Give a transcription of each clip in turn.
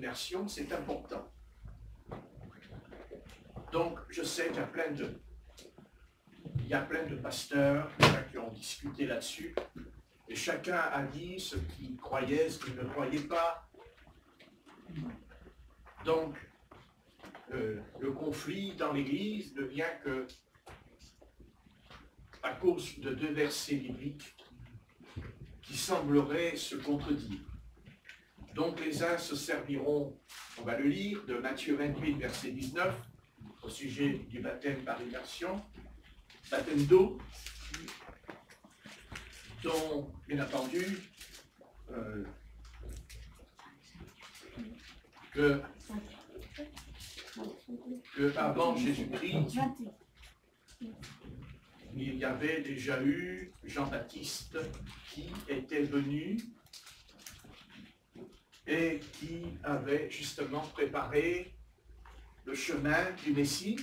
l'immersion, c'est important. Donc, je sais qu'il y a plein de pasteurs qui ont discuté là-dessus, et chacun a dit ce qu'il croyait, ce qu'il ne croyait pas. Donc, le conflit dans l'Église ne vient que à cause de deux versets bibliques qui sembleraient se contredire. Donc, les uns se serviront, on va le lire, de Matthieu 28, verset 19, au sujet du baptême par immersion, baptême d'eau, dont, bien entendu, que avant Jésus-Christ, il y avait déjà eu Jean-Baptiste qui était venu et qui avait justement préparé le chemin du Messie.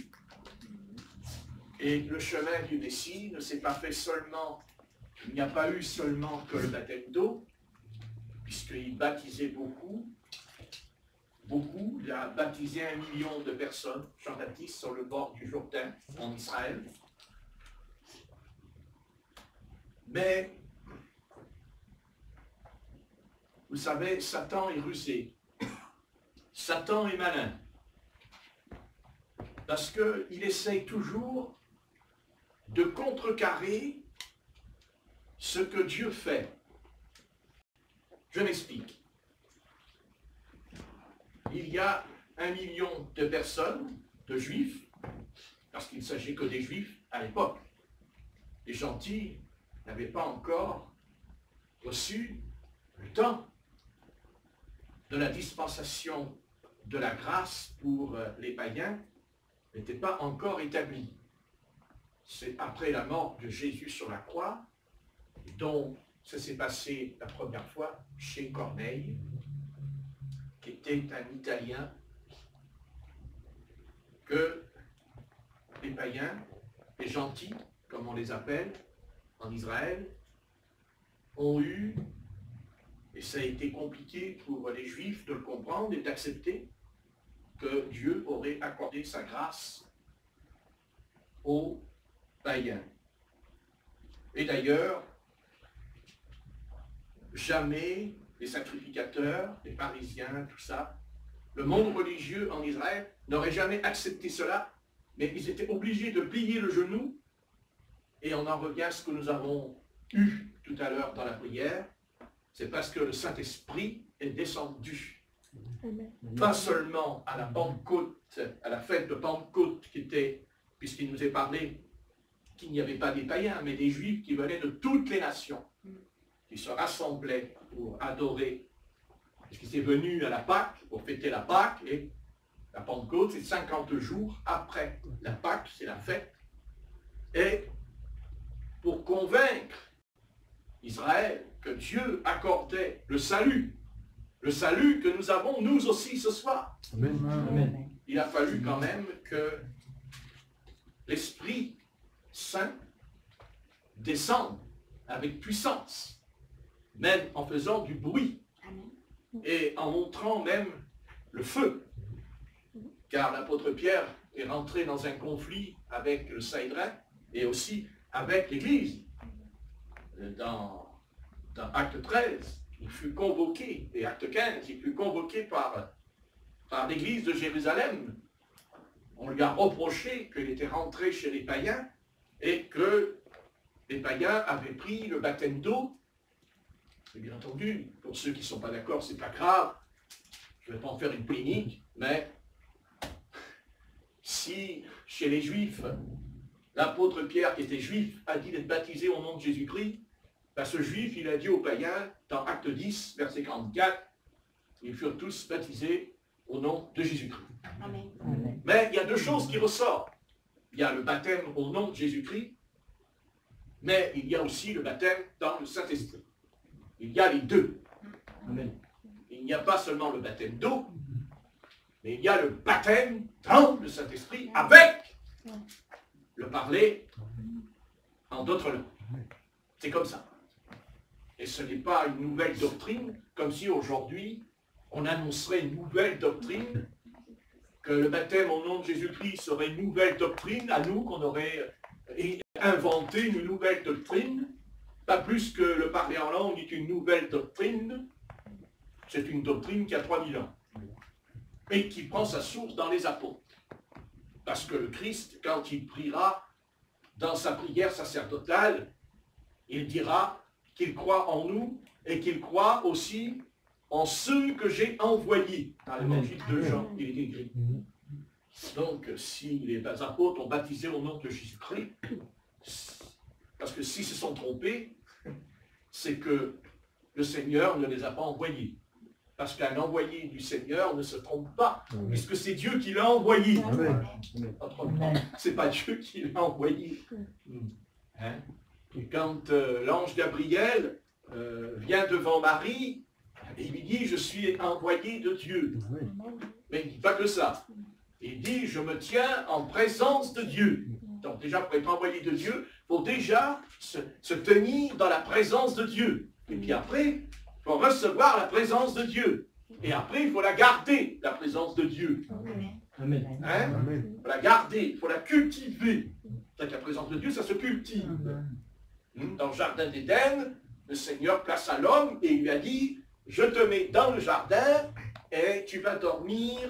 Et le chemin du Messie ne s'est pas fait seulement, il n'y a pas eu seulement que le baptême d'eau, puisqu'il baptisait beaucoup, il a baptisé 1 million de personnes, Jean-Baptiste, sur le bord du Jourdain, en Israël. Mais, vous savez, Satan est rusé. Satan est malin. Parce qu'il essaye toujours de contrecarrer ce que Dieu fait. Je m'explique. Il y a 1 million de personnes, de juifs, parce qu'il ne s'agit que des juifs à l'époque. Les gentils n'avaient pas encore reçu le temps de la dispensation de la grâce pour les païens, n'était pas encore établi. C'est après la mort de Jésus sur la croix, dont ça s'est passé la première fois chez Corneille, qui était un Italien, que les païens, les gentils, comme on les appelle en Israël, ont eu, et ça a été compliqué pour les Juifs de le comprendre et d'accepter, que Dieu aurait accordé sa grâce aux païens. Et d'ailleurs, jamais les sacrificateurs, les pharisiens, tout ça, le monde religieux en Israël n'aurait jamais accepté cela, mais ils étaient obligés de plier le genou, et on en revient à ce que nous avons eu tout à l'heure dans la prière, c'est parce que le Saint-Esprit est descendu. Pas seulement à la Pentecôte, à la fête de Pentecôte, qui était, puisqu'il nous est parlé qu'il n'y avait pas des païens, mais des Juifs qui venaient de toutes les nations, qui se rassemblaient pour adorer. Puisqu'ils étaient venus à la Pâque, pour fêter la Pâque, et la Pentecôte, c'est 50 jours après la Pâque, c'est la fête. Et pour convaincre Israël que Dieu accordait le salut que nous avons nous aussi ce soir. Amen. Amen. Il a fallu quand même que l'Esprit Saint descende avec puissance, même en faisant du bruit et en montrant même le feu. Car l'apôtre Pierre est rentré dans un conflit avec le Sanhédrin et aussi avec l'Église. Dans Acte 13, il fut convoqué, et Acte 15, il fut convoqué par l'Église de Jérusalem. On lui a reproché qu'il était rentré chez les païens et que les païens avaient pris le baptême d'eau. Et bien entendu, pour ceux qui ne sont pas d'accord, c'est pas grave. Je ne vais pas en faire une clinique, mais si chez les Juifs, l'apôtre Pierre, qui était juif, a dit d'être baptisé au nom de Jésus-Christ, ben ce juif, il a dit aux païens, dans Acte 10, verset 44, ils furent tous baptisés au nom de Jésus-Christ. Mais il y a deux choses qui ressortent. Il y a le baptême au nom de Jésus-Christ, mais il y a aussi le baptême dans le Saint-Esprit. Il y a les deux. Amen. Il n'y a pas seulement le baptême d'eau, mais il y a le baptême dans le Saint-Esprit avec le parler en d'autres langues. C'est comme ça. Et ce n'est pas une nouvelle doctrine, comme si aujourd'hui on annoncerait une nouvelle doctrine, que le baptême au nom de Jésus-Christ serait une nouvelle doctrine à nous, qu'on aurait inventé une nouvelle doctrine, pas plus que le parler en langue est une nouvelle doctrine, c'est une doctrine qui a 3000 ans, et qui prend sa source dans les apôtres. Parce que le Christ, quand il priera dans sa prière sacerdotale, il dira qu'il croit en nous et qu'il croit aussi en ceux que j'ai envoyés. Dans l'évangile de Jean, il est écrit. Donc, si les apôtres ont baptisé au nom de Jésus-Christ, parce que s'ils se sont trompés, c'est que le Seigneur ne les a pas envoyés. Parce qu'un envoyé du Seigneur ne se trompe pas, puisque c'est Dieu qui l'a envoyé. C'est pas Dieu qui l'a envoyé. Hein? Et quand l'ange Gabriel vient devant Marie, il lui dit, je suis envoyé de Dieu. Mais il ne dit pas que ça. Il dit, je me tiens en présence de Dieu. Donc déjà, pour être envoyé de Dieu, il faut déjà se tenir dans la présence de Dieu. Et puis après, il faut recevoir la présence de Dieu. Et après, il faut la garder, la présence de Dieu. Amen. Hein? Il faut la garder, il faut la cultiver. C'est que la présence de Dieu, ça se cultive. Dans le jardin d'Éden, le Seigneur plaça l'homme et il lui a dit, je te mets dans le jardin et tu vas dormir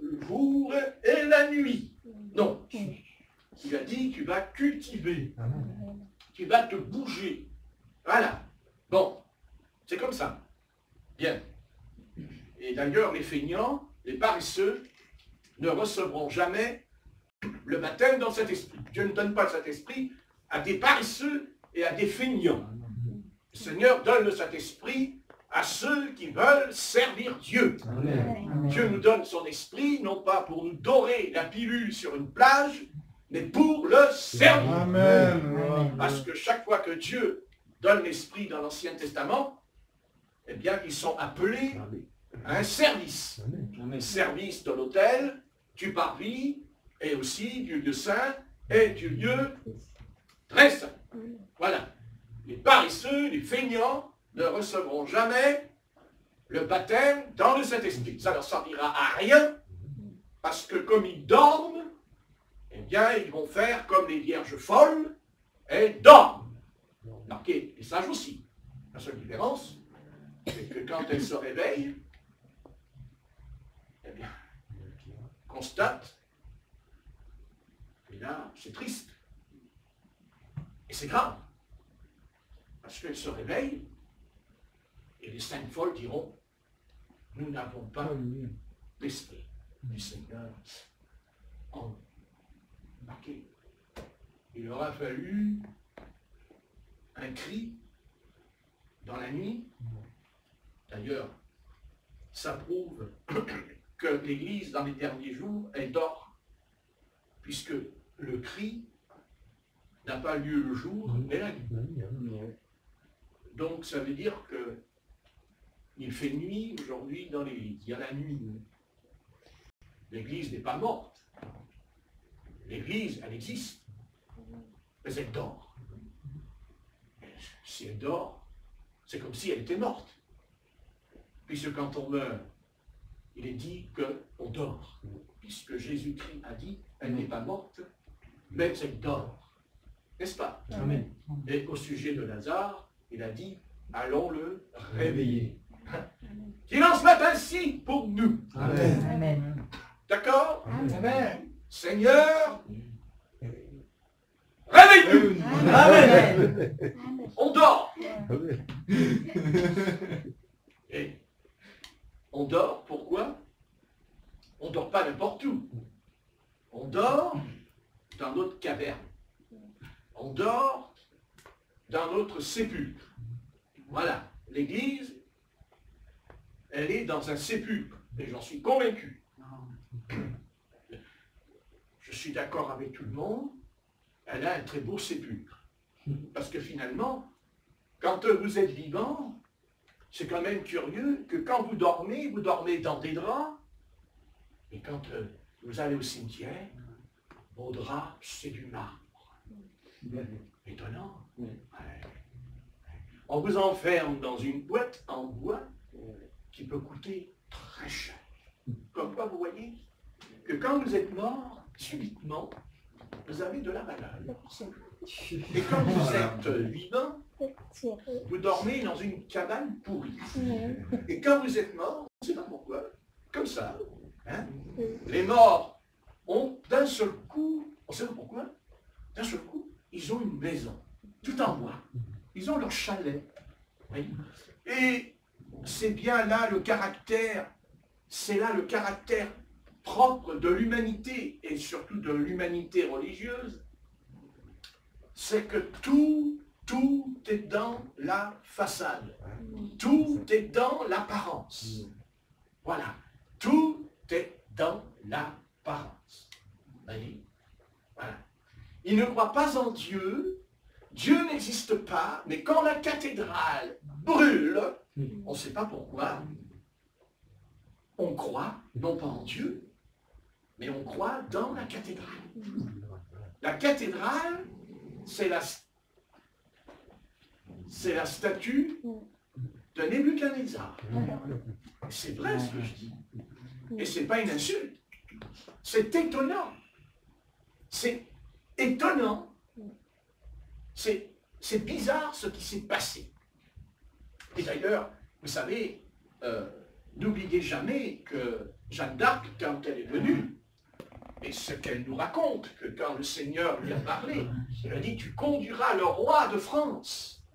le jour et la nuit. Non. Il a dit, tu vas cultiver. Tu vas te bouger. Voilà. Bon. C'est comme ça. Bien. Et d'ailleurs, les feignants, les paresseux, ne recevront jamais le baptême dans cet esprit. Dieu ne donne pas cet esprit à des paresseux et à des feignants. Le Seigneur donne le Saint-Esprit à ceux qui veulent servir Dieu. Amen. Dieu nous donne son esprit, non pas pour nous dorer la pilule sur une plage, mais pour le servir. Amen. Parce que chaque fois que Dieu donne l'esprit dans l'Ancien Testament, eh bien, ils sont appelés à un service. Un service de l'autel, du parvis, et aussi du lieu saint, et du lieu très saint. Voilà. Les paresseux, les feignants, ne recevront jamais le baptême dans le Saint-Esprit. Ça ne leur servira à rien, parce que comme ils dorment, eh bien, ils vont faire comme les vierges folles, et dorment. Marquez, les sages aussi. La seule différence, c'est que quand elles se réveillent, eh bien, constatent, et là, c'est triste. Et c'est grave. Parce qu'elles se réveillent, et les saintes folles diront, nous n'avons pas l'esprit du Seigneur en marqué. Il aura fallu un cri dans la nuit. D'ailleurs, ça prouve que l'Église, dans les derniers jours, elle dort, puisque le cri n'a pas lieu le jour, mais la nuit. Donc, ça veut dire que il fait nuit aujourd'hui dans l'Église. Il y a la nuit. L'Église n'est pas morte. L'Église, elle existe, mais elle dort. Si elle dort, c'est comme si elle était morte. Puisque quand on meurt, il est dit qu'on dort. Puisque Jésus-Christ a dit, elle n'est pas morte, mais elle dort. N'est-ce pas? Amen. Et au sujet de Lazare, il a dit, allons le réveiller. Qu'il en soit ainsi pour nous. Amen. Amen. D'accord? Amen. Seigneur, réveille-nous. Amen. On dort. Et on dort, pourquoi? On ne dort pas n'importe où. On dort dans notre caverne. On dort dans notre sépulcre. Voilà, l'Église, elle est dans un sépulcre, et j'en suis convaincu. Je suis d'accord avec tout le monde, elle a un très beau sépulcre. Parce que finalement, quand vous êtes vivant, c'est quand même curieux que quand vous dormez dans des draps, et quand vous allez au cimetière, vos draps, c'est du marbre. Étonnant. Ouais. On vous enferme dans une boîte en bois qui peut coûter très cher. Comme quoi, vous voyez que quand vous êtes mort, subitement, vous avez de la valeur. Et quand vous êtes vivant, vous dormez dans une cabane pourrie. Et quand vous êtes mort, on ne sait pas pourquoi, comme ça, hein, les morts ont d'un seul coup, on ne sait pas pourquoi, d'un seul coup, ils ont une maison, tout en bois. Ils ont leur chalet. Oui. Et c'est bien là le caractère, c'est là le caractère propre de l'humanité, et surtout de l'humanité religieuse, c'est que tout est dans la façade. Tout est dans l'apparence. Voilà. Tout est dans l'apparence. Voyez? Voilà. Ils ne croient pas en Dieu. Dieu n'existe pas, mais quand la cathédrale brûle, on ne sait pas pourquoi, on croit, non pas en Dieu, mais on croit dans la cathédrale. La cathédrale, c'est la statue de Nebuchadnezzar. C'est vrai ce que je dis. Et ce n'est pas une insulte. C'est étonnant. C'est étonnant. C'est bizarre ce qui s'est passé. Et d'ailleurs, vous savez, n'oubliez jamais que Jeanne d'Arc, quand elle est venue, et ce qu'elle nous raconte, que quand le Seigneur lui a parlé, il a dit, tu conduiras le roi de France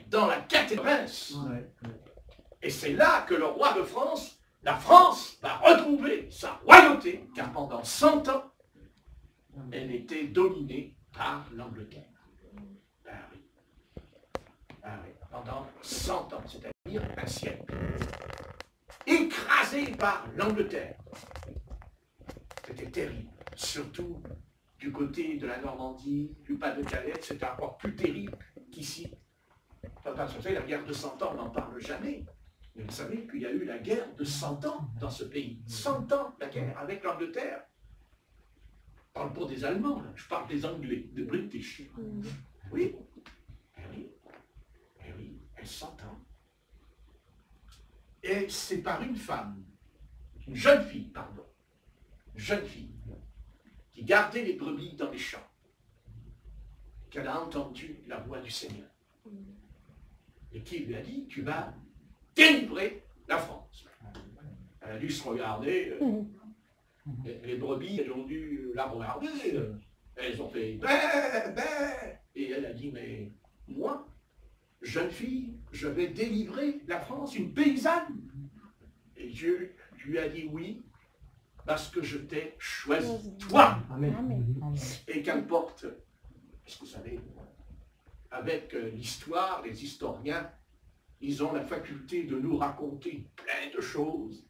dans la cathédrale. Et c'est là que le roi de France, la France, va retrouver sa royauté, car pendant 100 ans, elle était dominée par l'Angleterre. Ah oui. Ah oui. Pendant 100 ans, c'est-à-dire un siècle. Écrasée par l'Angleterre. C'était terrible. Surtout du côté de la Normandie, du Pas-de-Calais, c'était encore plus terrible qu'ici. Parce que la guerre de 100 ans, on n'en parle jamais. Mais vous savez qu'il y a eu la guerre de 100 ans dans ce pays. 100 ans, la guerre avec l'Angleterre. Je ne parle pas des Allemands, là. Je parle des Anglais, des British. Oui. Eh oui. Eh oui, elle 100 ans. Et c'est par une femme, une jeune fille, pardon, une jeune fille, qui gardait les brebis dans les champs, qu'elle a entendu la voix du Seigneur. Et qui lui a dit, tu vas délivrer la France. Elle a dû se regarder, les brebis, elles ont dû la regarder, elles ont fait bé, bé, et elle a dit, mais moi, jeune fille, je vais délivrer la France, une paysanne. Et Dieu lui a dit oui, parce que je t'ai choisi, toi. Amen. Et qu'importe, parce que vous savez, avec l'histoire, les historiens, ils ont la faculté de nous raconter plein de choses.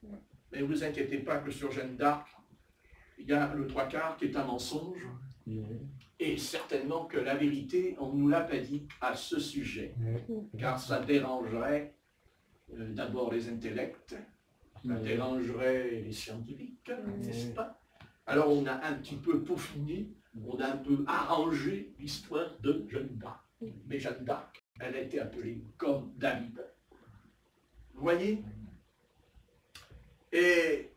Mais ne vous inquiétez pas que sur Jeanne d'Arc, il y a le 3/4 qui est un mensonge. Et certainement que la vérité, on ne nous l'a pas dit à ce sujet. Car ça dérangerait d'abord les intellects, ça dérangerait les scientifiques, n'est-ce pas? Alors on a un petit peu peaufiné, on a un peu arrangé l'histoire de Jeanne d'Arc. Mais Jeanne d'Arc, elle a été appelée comme David. Vous voyez? Et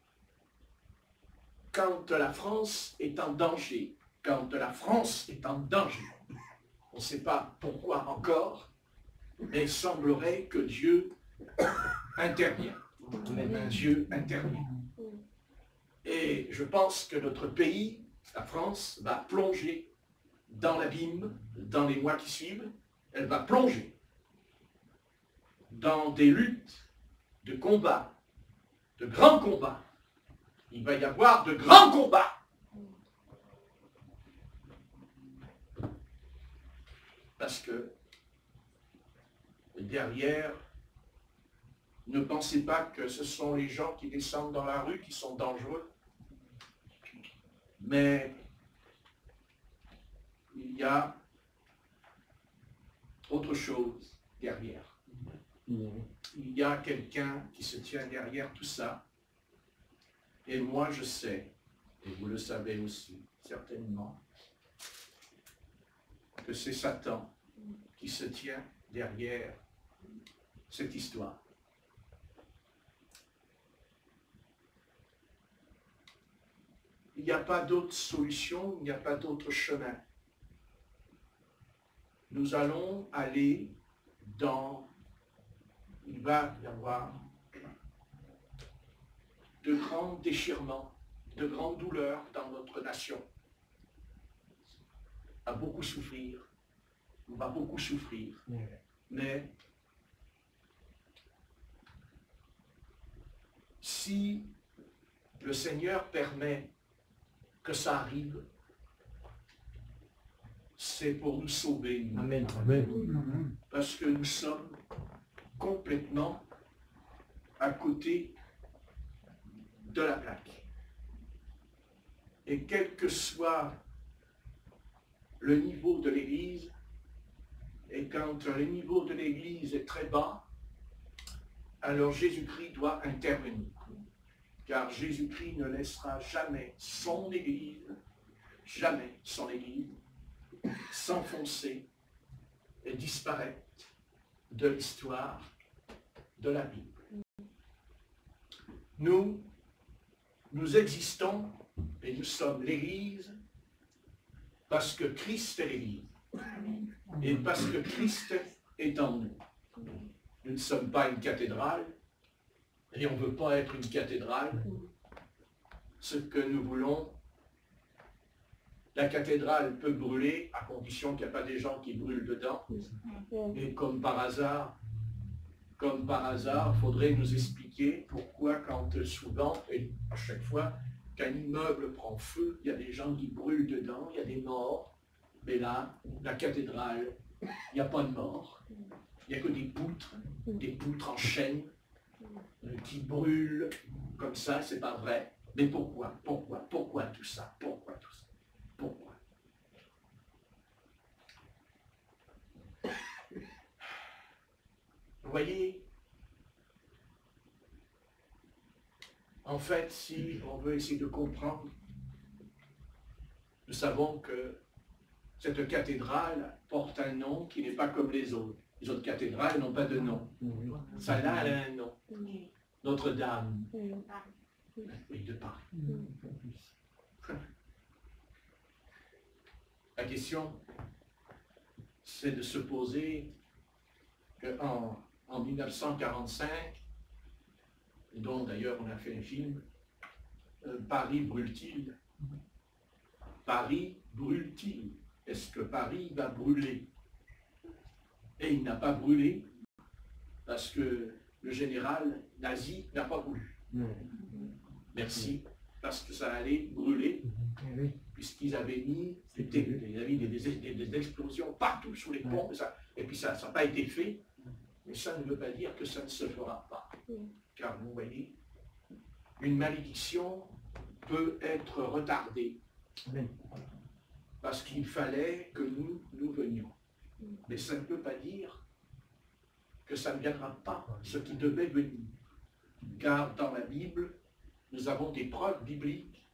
quand la France est en danger, quand la France est en danger, on ne sait pas pourquoi encore, mais il semblerait que Dieu intervient. Dieu intervient. Et je pense que notre pays, la France, va plonger dans l'abîme dans les mois qui suivent. Elle va plonger dans des luttes, de combats, de grands combats. Il va y avoir de grands combats. Parce que derrière, ne pensez pas que ce sont les gens qui descendent dans la rue qui sont dangereux. Mais il y a autre chose derrière. Il y a quelqu'un qui se tient derrière tout ça. Et moi je sais, et vous le savez aussi, certainement, que c'est Satan qui se tient derrière cette histoire. il n'y a pas d'autre solution, il n'y a pas d'autre chemin. Nous allons aller dans... Il va y avoir de grands déchirements, de grandes douleurs dans notre nation. On va beaucoup souffrir. On va beaucoup souffrir. Mais si le Seigneur permet que ça arrive, c'est pour nous sauver. Nous. Amen. Amen. Parce que nous sommes complètement à côté de la plaque. Et quel que soit le niveau de l'Église, et quand le niveau de l'Église est très bas, alors Jésus-Christ doit intervenir. Car Jésus-Christ ne laissera jamais son Église s'enfoncer et disparaître de l'histoire de la Bible. Nous existons et nous sommes l'Église parce que Christ est l'Église et parce que Christ est en nous. Nous ne sommes pas une cathédrale et on ne veut pas être une cathédrale. Ce que nous voulons, la cathédrale peut brûler à condition qu'il n'y a pas des gens qui brûlent dedans. Et comme par hasard, il faudrait nous expliquer pourquoi quand souvent, et à chaque fois, qu'un immeuble prend feu, il y a des gens qui brûlent dedans, il y a des morts. Mais là, la cathédrale, il n'y a pas de morts. Il n'y a que des poutres en chaîne qui brûlent comme ça, c'est pas vrai. Mais pourquoi tout ça? Pourquoi? Vous voyez, en fait, si on veut essayer de comprendre, nous savons que cette cathédrale porte un nom qui n'est pas comme les autres. Les autres cathédrales n'ont pas de nom. Celle-là, elle a un nom. Notre-Dame. Oui, de Paris. La question, c'est de se poser qu'en 1945, dont d'ailleurs on a fait un film, Paris brûle-t-il? Paris brûle-t-il? Est-ce que Paris va brûler? Et il n'a pas brûlé parce que le général nazi n'a pas voulu. Merci, parce que ça allait brûler, puisqu'ils avaient mis des explosions partout sur les ponts, et puis ça n'a pas été fait, mais ça ne veut pas dire que ça ne se fera pas. Car vous voyez, une malédiction peut être retardée, parce qu'il fallait que nous venions. Mais ça ne peut pas dire que ça ne viendra pas, ce qui devait venir. Car dans la Bible, nous avons des preuves bibliques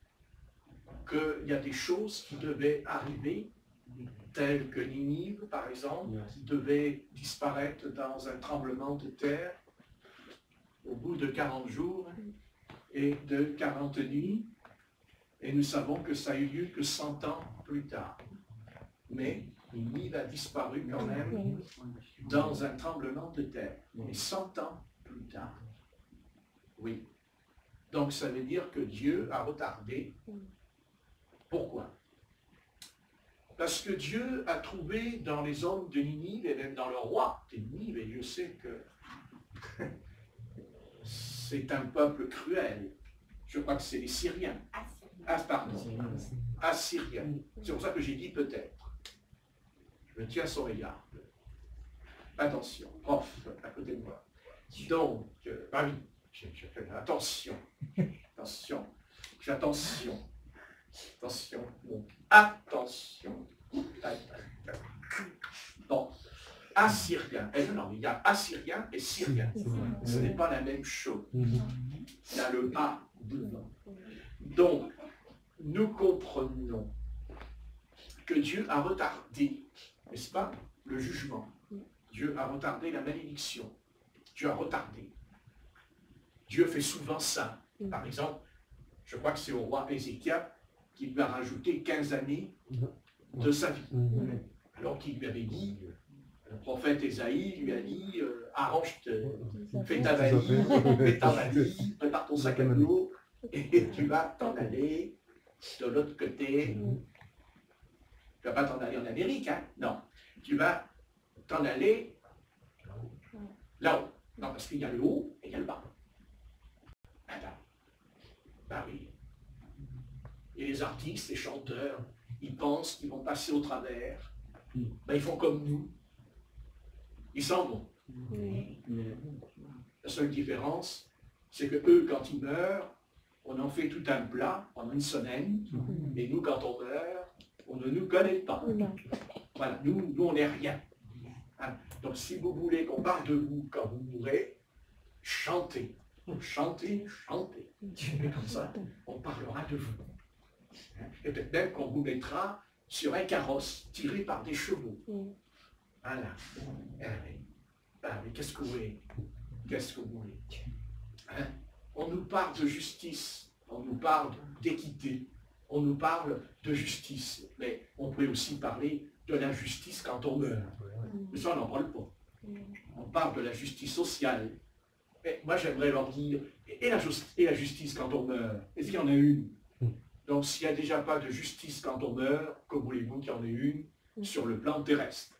qu'il y a des choses qui devaient arriver, telles que Ninive, par exemple, devait disparaître dans un tremblement de terre au bout de 40 jours et de 40 nuits. Et nous savons que ça a eu lieu que 100 ans plus tard. Mais Ninive a disparu quand même dans un tremblement de terre. Et 100 ans plus tard. Oui. Donc ça veut dire que Dieu a retardé. Pourquoi? Parce que Dieu a trouvé dans les hommes de Ninive, et même dans le roi de Ninive, et Dieu sait que c'est un peuple cruel. Je crois que c'est les Syriens. Assyriens. C'est pour ça que j'ai dit peut-être. Je me tiens son égard. Attention, prof, à côté de moi. Donc, oui, je fais attention. Attention. Bon, Assyrien. Non, il y a Assyrien et Syrien. Ce n'est pas la même chose. Il y a le A devant. Donc, nous comprenons que Dieu a retardé, n'est-ce pas, le jugement. Dieu a retardé la malédiction. Dieu a retardé. Dieu fait souvent ça. Par exemple, je crois que c'est au roi Ézéchias, qui lui a rajouté 15 années de sa vie. Alors qu'il lui avait dit, le prophète Ésaïe lui a dit, fais ta valise, prépare ton sac à dos, et tu vas t'en aller de l'autre côté. Tu vas pas t'en aller en Amérique, hein? Non. Tu vas t'en aller là-haut. Non, parce qu'il y a le haut et il y a le bas. Attends. Ben oui. Et les artistes, les chanteurs, ils pensent qu'ils vont passer au travers. Ben, ils font comme nous. Ils s'en vont. La seule différence, c'est que eux, quand ils meurent, on en fait tout un plat en une semaine. Et nous, quand on meurt, on ne nous connaît pas. Voilà, nous on n'est rien. Hein? Donc si vous voulez qu'on parle de vous quand vous mourrez, chantez. Chantez, chantez. Et comme ça, on parlera de vous. Hein? Et peut-être même qu'on vous mettra sur un carrosse tiré par des chevaux. Voilà. Ah, mais qu'est-ce que vous voulez? Qu'est-ce que vous voulez? Hein? On nous parle de justice, on nous parle d'équité, on nous parle de justice, mais on peut aussi parler de l'injustice quand on meurt. Mais ça, on n'en parle pas. On parle de la justice sociale. Mais moi, j'aimerais leur dire, et la justice quand on meurt, est-ce qu'il y en a une? Donc, s'il n'y a déjà pas de justice quand on meurt, que voulez-vous qu'il y en ait une sur le plan terrestre?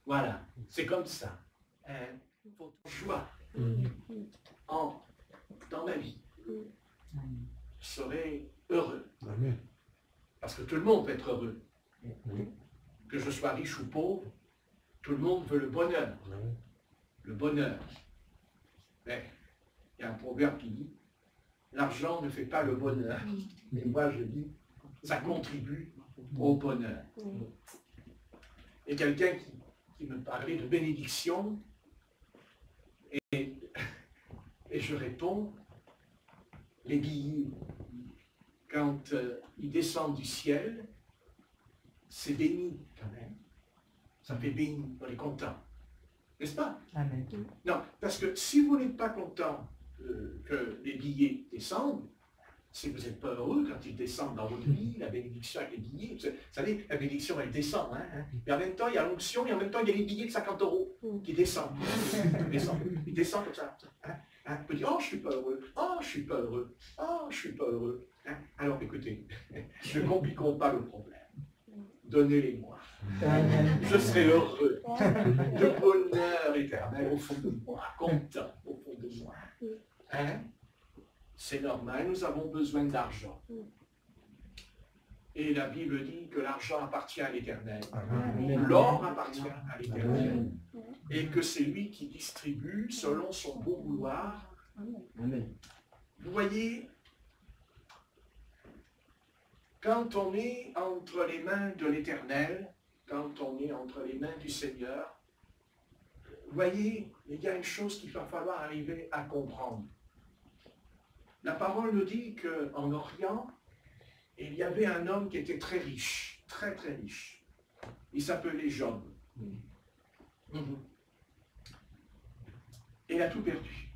Voilà, c'est comme ça. Il faut choix dans ma vie. Je serai heureux. Amen. Parce que tout le monde veut être heureux. Que je sois riche ou pauvre, tout le monde veut le bonheur. Le bonheur. Mais il y a un proverbe qui dit, l'argent ne fait pas le bonheur. Mais moi je dis, ça contribue au bonheur. Et quelqu'un qui me parlait de bénédiction, et je réponds, les billets, quand ils descendent du ciel, c'est béni quand même. Ça fait béni, on est content. N'est-ce pas? Amen. Non, parce que si vous n'êtes pas content que les billets descendent, si vous n'êtes pas heureux quand ils descendent dans votre vie, la bénédiction avec les billets, vous savez, la bénédiction elle descend, hein, et en même temps il y a l'onction, et en même temps il y a les billets de 50 € qui descendent. Ils descendent comme ça. Hein. On peut dire, oh je suis pas heureux, oh je suis pas heureux, oh je suis pas heureux. Hein. Alors écoutez, ne compliquons pas le problème. Donnez-les-moi. Je serai heureux de bonheur éternel au fond de moi, content au fond de moi. Hein? C'est normal, nous avons besoin d'argent. Et la Bible dit que l'argent appartient à l'Éternel. L'or appartient à l'Éternel. Et que c'est lui qui distribue selon son bon vouloir. Vous voyez, quand on est entre les mains de l'Éternel, quand on est entre les mains du Seigneur, vous voyez, il y a une chose qu'il va falloir arriver à comprendre. La parole nous dit qu'en Orient, il y avait un homme qui était très riche, très très riche. Il s'appelait Job. Et il a tout perdu.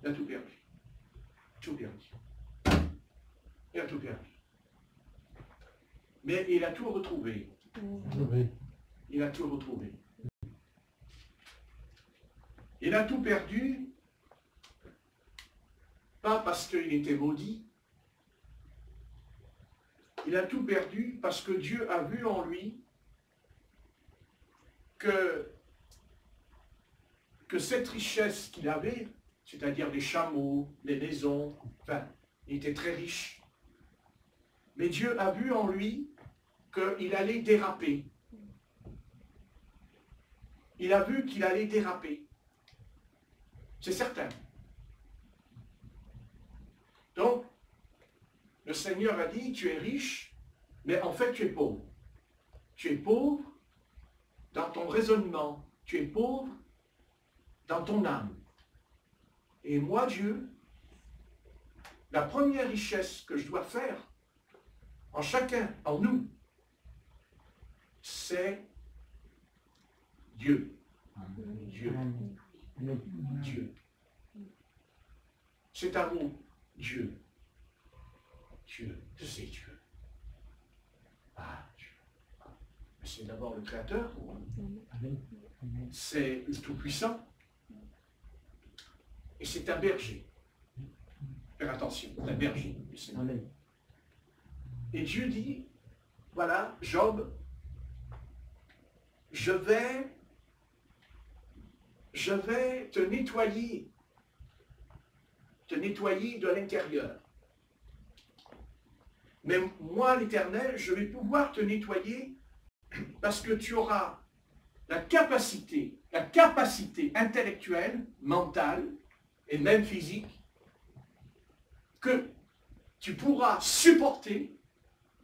Il a tout perdu. Tout perdu. Il a tout perdu. Mais il a tout retrouvé. Il a tout retrouvé. Il a tout perdu, pas parce qu'il était maudit. Il a tout perdu parce que Dieu a vu en lui que cette richesse qu'il avait, c'est-à-dire les chameaux, les maisons, enfin, il était très riche. Mais Dieu a vu en lui qu'il allait déraper. Il a vu qu'il allait déraper. C'est certain. Donc, le Seigneur a dit, tu es riche, mais en fait tu es pauvre. Tu es pauvre dans ton raisonnement. Tu es pauvre dans ton âme. Et moi, Dieu, la première richesse que je dois faire en chacun, en nous, c'est Dieu. Dieu. Dieu. C'est un mot, Dieu. Dieu, c'est Dieu. Ah, Dieu. C'est d'abord le Créateur. C'est le Tout-Puissant. Et c'est un berger. Faire attention, un berger. Et Dieu dit, voilà, Job, je vais te nettoyer de l'intérieur. Mais moi, l'Éternel, je vais pouvoir te nettoyer parce que tu auras la capacité intellectuelle, mentale et même physique, que tu pourras supporter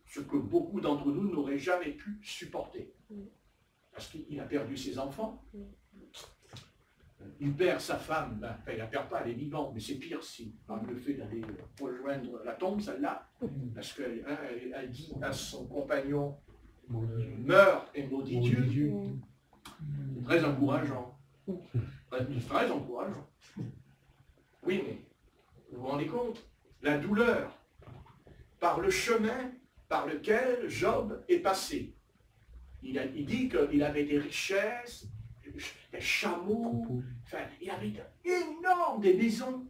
ce que beaucoup d'entre nous n'auraient jamais pu supporter. Parce qu'il a perdu ses enfants. Il perd sa femme, ben, il ne la perd pas, elle est vivante, mais c'est pire si par le fait d'aller rejoindre la tombe, celle-là, parce qu'elle dit à son compagnon, meurs et maudit Dieu. C'est très encourageant. Très encourageant. Oui, mais vous vous rendez compte, la douleur par le chemin par lequel Job est passé. Il dit qu'il avait des richesses, des chameaux, enfin, il avait énorme des maisons.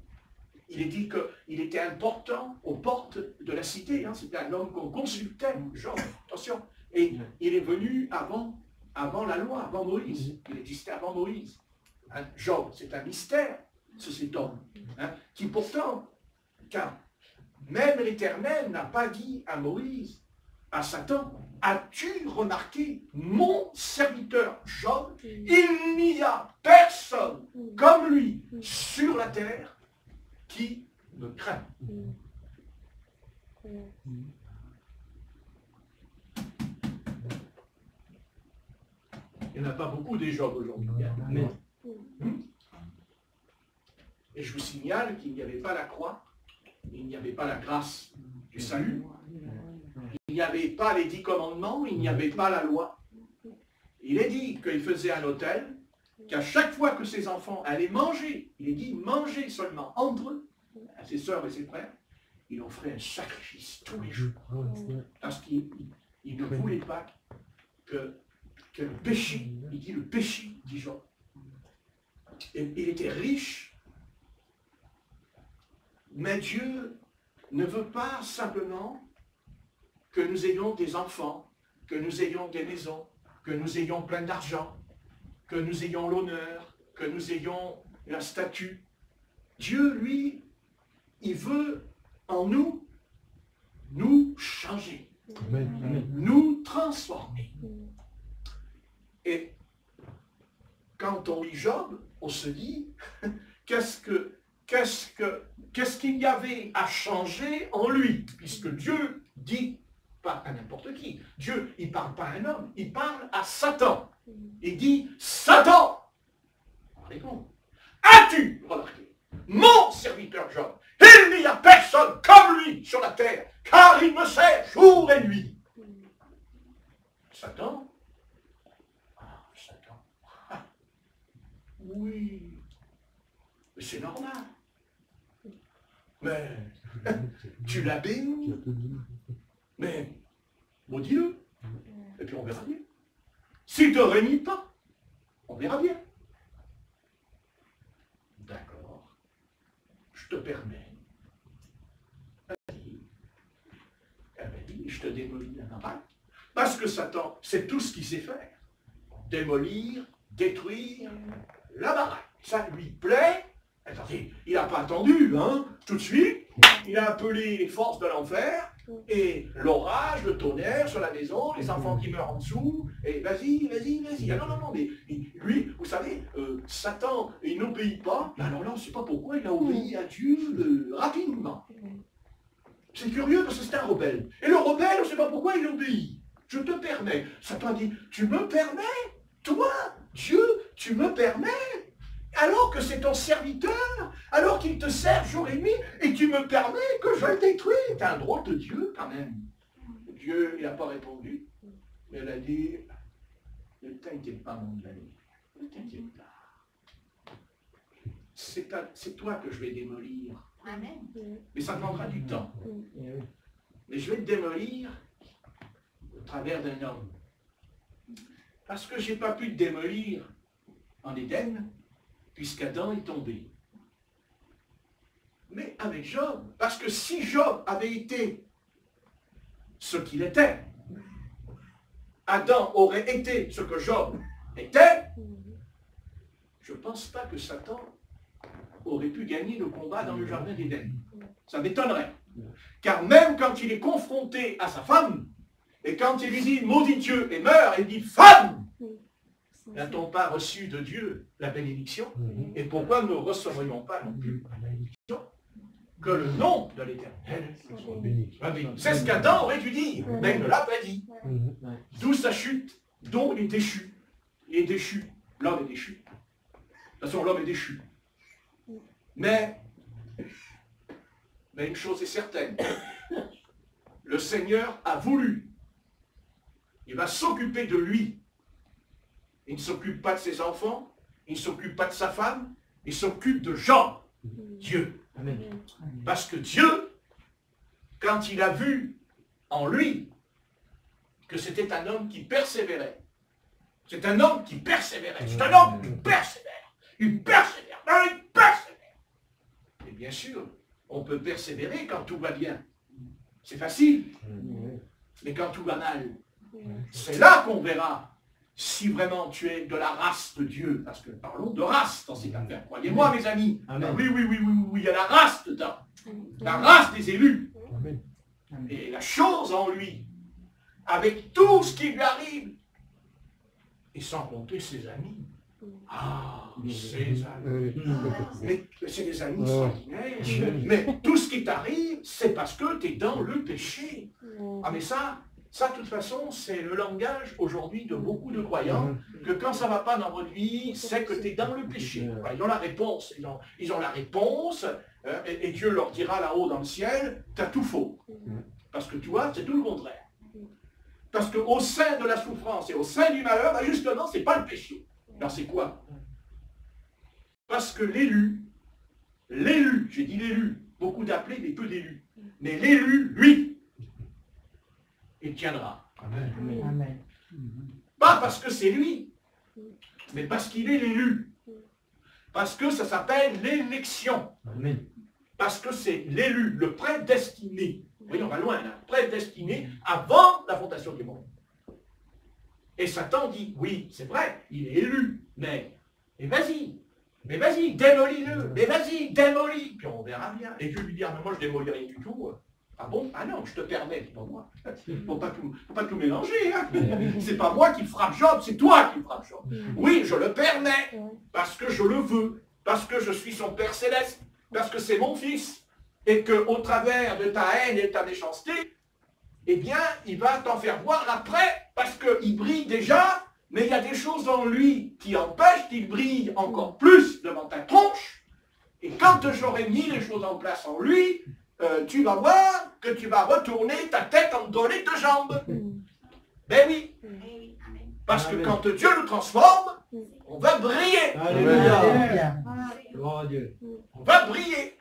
Il est dit qu'il était important aux portes de la cité. Hein. C'était un homme qu'on consultait, Job, attention. Et il est venu avant la loi, avant Moïse. Il existait avant Moïse. Hein, Job, c'est un mystère, cet homme. Hein, qui pourtant, car même l'Éternel n'a pas dit à Moïse, à Satan, as-tu remarqué mon serviteur Job? Il n'y a personne comme lui sur la terre qui me craint. Il n'y en a pas beaucoup des Job aujourd'hui. Et je vous signale qu'il n'y avait pas la croix, il n'y avait pas la grâce du salut, il n'y avait pas les 10 commandements, il n'y avait pas la loi. Il est dit qu'il faisait un autel, qu'à chaque fois que ses enfants allaient manger, il est dit manger seulement entre eux, à ses sœurs et ses frères, il offrait un sacrifice tous les jours. Parce qu'il ne voulait pas que le péché, il dit le péché, dit Job. Il était riche, mais Dieu ne veut pas simplement que nous ayons des enfants, que nous ayons des maisons, que nous ayons plein d'argent, que nous ayons l'honneur, que nous ayons la statue. Dieu, lui, il veut en nous changer, nous transformer. Et quand on lit Job, on se dit, qu'est-ce qu'il y avait à changer en lui, puisque Dieu dit, pas à n'importe qui, Dieu, il ne parle pas à un homme, il parle à Satan. Il dit, Satan, as-tu remarqué mon serviteur Job? Il n'y a personne comme lui sur la terre, car il me sert jour et nuit. Satan? Ah, Satan. Ah, oui, mais c'est normal. Mais tu l'as béni. Mais maudis-le. Et puis on verra bien. S'il ne te réunit pas, on verra bien. D'accord. Je te permets. Vas-y. Vas-y, je te démolis la baraque. Parce que Satan, c'est tout ce qu'il sait faire. Démolir, détruire la baraque. Ça lui plaît. Attendez, il n'a pas attendu, hein, tout de suite. Il a appelé les forces de l'enfer, et l'orage, le tonnerre sur la maison, les enfants qui meurent en dessous, et vas-y. Ah non, mais lui, vous savez, Satan, il n'obéit pas. Alors là, on ne sait pas pourquoi il a obéi à Dieu rapidement. C'est curieux parce que c'est un rebelle. Et le rebelle, on ne sait pas pourquoi il obéit. Je te permets. Satan dit, tu me permets? Toi, Dieu, tu me permets? Alors que c'est ton serviteur, alors qu'il te sert jour et nuit, et tu me permets que je le détruise. T'es un drôle de Dieu quand même. Dieu, il n'a pas répondu, mais elle a dit, ne t'inquiète pas mon ami, ne t'inquiète pas. C'est toi que je vais démolir. Amen. Mais ça prendra du temps. mais je vais te démolir au travers d'un homme. Parce que je n'ai pas pu te démolir en Éden, puisqu'Adam est tombé. Mais avec Job, parce que si Job avait été ce qu'il était, Adam aurait été ce que Job était, je ne pense pas que Satan aurait pu gagner le combat dans le jardin d'Éden. Ça m'étonnerait. Car même quand il est confronté à sa femme, et quand il lui dit « maudit Dieu et meurt », il dit « femme !» N'a-t-on pas reçu de Dieu la bénédiction? Et pourquoi ne recevrions pas non plus la bénédiction que le nom de l'Éternel soit béni? C'est ce qu'Adam aurait dû dire, mais il ne l'a pas dit. D'où sa chute, dont il est déchu. Il est déchu. L'homme est déchu. De toute façon, l'homme est déchu. Mais une chose est certaine. Le Seigneur a voulu. Il va s'occuper de lui. Il ne s'occupe pas de ses enfants, il ne s'occupe pas de sa femme, il s'occupe de Jean, Dieu. Amen. Parce que Dieu, quand il a vu en lui que c'était un homme qui persévérait, c'est un homme qui persévérait, c'est un homme qui persévère, il persévère, il persévère. Et bien sûr, on peut persévérer quand tout va bien. C'est facile. Mais quand tout va mal, c'est là qu'on verra si vraiment tu es de la race de Dieu, parce que parlons de race dans cette affaire, croyez-moi mes amis. Oui, il y a la race dedans, la race des élus. Amen. Et la chose en lui, avec tout ce qui lui arrive, et sans compter ses amis. Ah, ses amis. Mais c'est des amis sanguinaires. Mais tout ce qui t'arrive, c'est parce que tu es dans le péché. Ah, mais ça, de toute façon, c'est le langage aujourd'hui de beaucoup de croyants, que quand ça ne va pas dans votre vie, c'est que tu es dans le péché. Ils ont la réponse, ils ont la réponse, et Dieu leur dira là-haut dans le ciel, tu as tout faux. Parce que tu vois, c'est tout le contraire. Parce qu'au sein de la souffrance et au sein du malheur, bah justement, ce n'est pas le péché. Alors c'est quoi? Parce que l'élu, j'ai dit l'élu, beaucoup d'appelés, mais peu d'élus. Mais l'élu, lui, il tiendra. Amen. Amen. Pas parce que c'est lui, mais parce qu'il est l'élu. Parce que ça s'appelle l'élection. Parce que c'est l'élu, le prédestiné. Vous voyez, on va loin là. Prédestiné avant la fondation du monde. Et Satan dit, oui, c'est vrai, il est élu, mais vas-y, démolis-le, mais vas-y, démolis. Puis on verra bien. Et Dieu lui dit, ah, mais moi je démolis rien du tout. Ah bon? Ah non, je te permets, c'est pas moi. Faut pas tout mélanger. Hein. C'est pas moi qui frappe Job, c'est toi qui frappe Job. Oui, je le permets, parce que je le veux, parce que je suis son Père Céleste, parce que c'est mon fils, et qu'au travers de ta haine et de ta méchanceté, eh bien, il va t'en faire voir après, parce qu'il brille déjà, mais il y a des choses en lui qui empêchent qu'il brille encore plus devant ta tronche, et quand j'aurai mis les choses en place en lui, tu vas voir que tu vas retourner ta tête en donner deux jambes. Ben oui. Parce que quand Dieu nous transforme, on va briller. Alléluia. On va briller.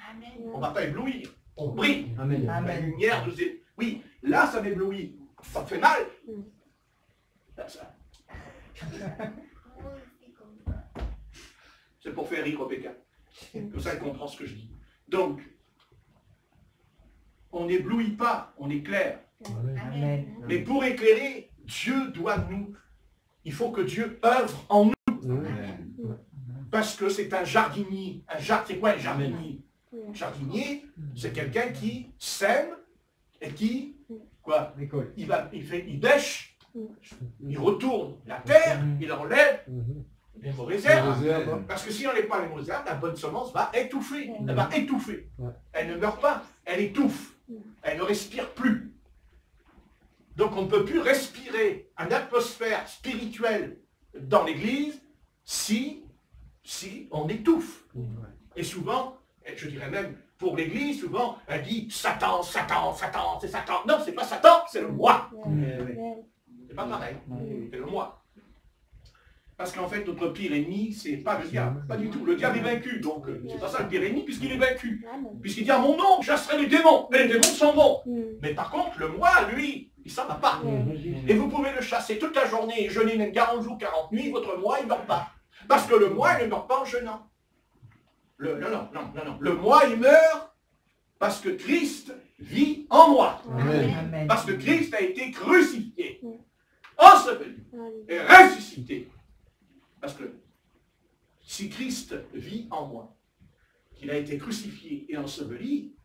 On ne va pas éblouir. On brille. Amen. La lumière nous est... Oui, là ça m'éblouit. Ça fait mal. Là, ça. C'est pour faire rire Rebecca. Comme ça elle comprend ce que je dis. Donc, on n'éblouit pas, on éclaire. Amen. Mais pour éclairer, Dieu doit nous... Il faut que Dieu œuvre en nous. Amen. Parce que c'est un jardinier. C'est quoi un jardinier? Un jardinier, c'est quelqu'un qui sème et qui... Quoi? Il bêche, il retourne la terre, il enlève les mauvaises herbes. Parce que si on n'enlève pas les mauvaises herbes, la bonne semence va étouffer. Elle va étouffer. Elle ne meurt pas, elle étouffe. Elle ne respire plus. Donc on ne peut plus respirer une atmosphère spirituelle dans l'église si on étouffe. Et souvent, je dirais même pour l'église, souvent, elle dit Satan, Satan, Satan, c'est Satan. Non, c'est pas Satan, c'est le moi. C'est pas pareil, c'est le moi. Parce qu'en fait, notre pire ennemi, c'est pas le diable, pas du tout. Le diable est vaincu, donc c'est pas ça le pire ennemi, puisqu'il est vaincu. Puisqu'il dit à mon nom, je chasserai les démons, et les démons s'en vont. Mais par contre, le moi, lui, il s'en va pas. Et vous pouvez le chasser toute la journée, jeûner même 40 jours, 40 nuits, votre moi, il ne meurt pas. Parce que le moi, il ne meurt pas en jeûnant. Non. Le moi, il meurt parce que Christ vit en moi. Amen. Parce que Christ a été crucifié, enseveli et ressuscité. Parce que si Christ vit en moi, qu'il a été crucifié et enseveli,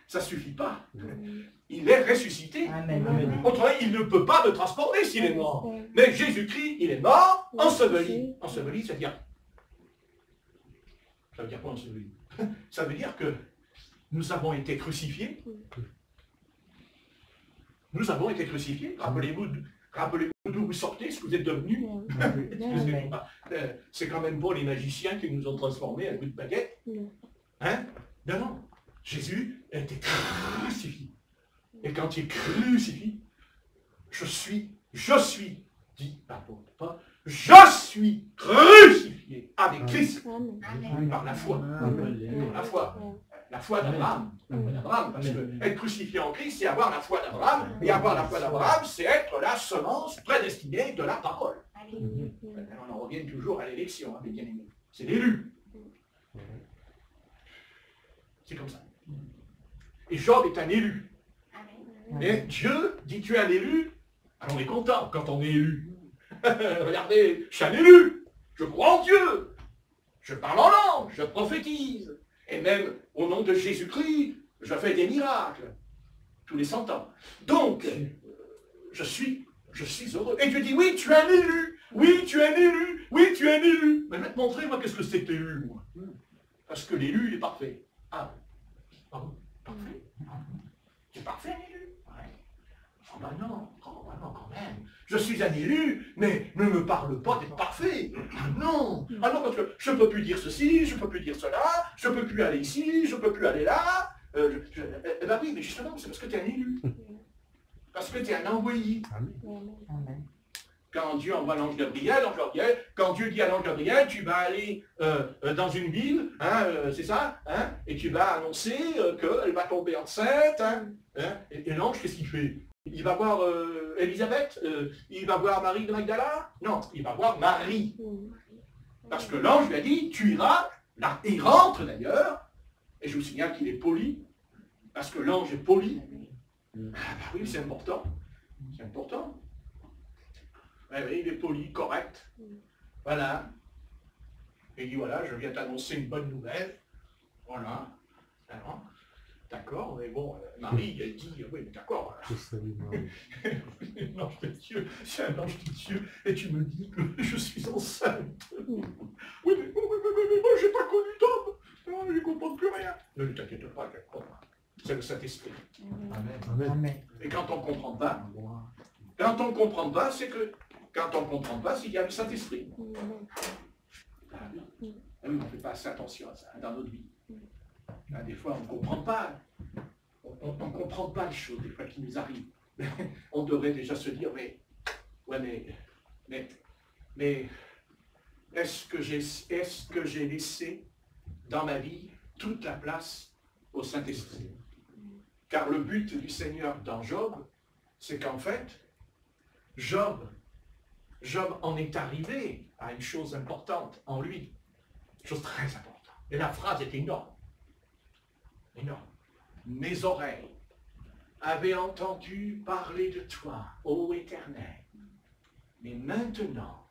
ça ne suffit pas. Il est ressuscité. Amen. Autrement, il ne peut pas me transformer s'il est mort. Mais Jésus-Christ, il est mort, enseveli. Enseveli, ça veut dire quoi enseveli? Ça veut dire que nous avons été crucifiés. Nous avons été crucifiés. Rappelez-vous d'où vous sortez, ce que vous êtes devenus. Excusez-moi. C'est quand même pas les magiciens qui nous ont transformés à coup de baguette. Hein? Non. Jésus a été crucifié. Et quand il est crucifié, je suis, dit l'apôtre Paul, je suis crucifié avec Christ par la foi. La foi d'Abraham. Parce que être crucifié en Christ, c'est avoir la foi d'Abraham. Et avoir la foi d'Abraham, c'est être la semence prédestinée de la parole. On en revient toujours à l'élection, mes bien-aimés. C'est l'élu. C'est comme ça. Et Job est un élu. Mais Dieu dit tu es un élu, alors on est content quand on est élu. Regardez, je suis un élu, je crois en Dieu, je parle en langue, je prophétise. Et même au nom de Jésus-Christ, je fais des miracles. Tous les 100 ans. Donc, je suis heureux. Et Dieu dit, oui, tu es un élu. Oui, tu es un élu. Oui, tu es un élu. Mais maintenant, montrez-moi qu'est-ce que c'est que l'élu, moi. Parce que l'élu, il est parfait. Ah, pardon, parfait. C'est parfait, l'élu. Ouais. Oh ben non, quand même. Je suis un élu, mais ne me parle pas d'être parfait. Ah non, parce que je ne peux plus dire ceci, je ne peux plus dire cela, je ne peux plus aller ici, je ne peux plus aller là. Eh bien oui, mais justement, c'est parce que tu es un élu. Parce que tu es un envoyé. Amen. Quand Dieu envoie l'ange Gabriel, quand Dieu dit à l'ange Gabriel, tu vas aller dans une ville, c'est ça, et tu vas annoncer qu'elle va tomber enceinte, et l'ange, qu'est-ce qu'il fait? Il va voir Élisabeth, il va voir Marie de Magdala? Non, il va voir Marie. Parce que l'ange lui a dit, tu iras, là, il rentre d'ailleurs, et je vous signale qu'il est poli, parce que l'ange est poli. Ah bah oui, c'est important. C'est important. Oui, il est poli, correct. Voilà. Il dit, voilà, je viens t'annoncer une bonne nouvelle. Voilà. Alors, d'accord, mais bon, Marie, elle dit, oui, mais d'accord. L'ange de Dieu, c'est un ange de Dieu, et tu me dis que je suis enceinte. Oui, mais moi, j'ai pas connu d'homme. Non, je ne comprends plus rien. Ne t'inquiète pas, je comprends. C'est le Saint-Esprit. Amen. Et quand on ne comprend pas, c'est que quand on ne comprend pas, c'est qu'il y a le Saint-Esprit. Ah oui, on ne fait pas assez attention à ça dans notre vie. Des fois, on ne comprend pas. On ne comprend pas les choses, des fois, qui nous arrivent. On devrait déjà se dire, mais est-ce que j'ai laissé dans ma vie toute la place au Saint-Esprit? Car le but du Seigneur dans Job, c'est qu'en fait, Job en est arrivé à une chose importante en lui, une chose très importante. Et la phrase est énorme. Énorme. Mes oreilles avaient entendu parler de toi, ô Éternel, mais maintenant,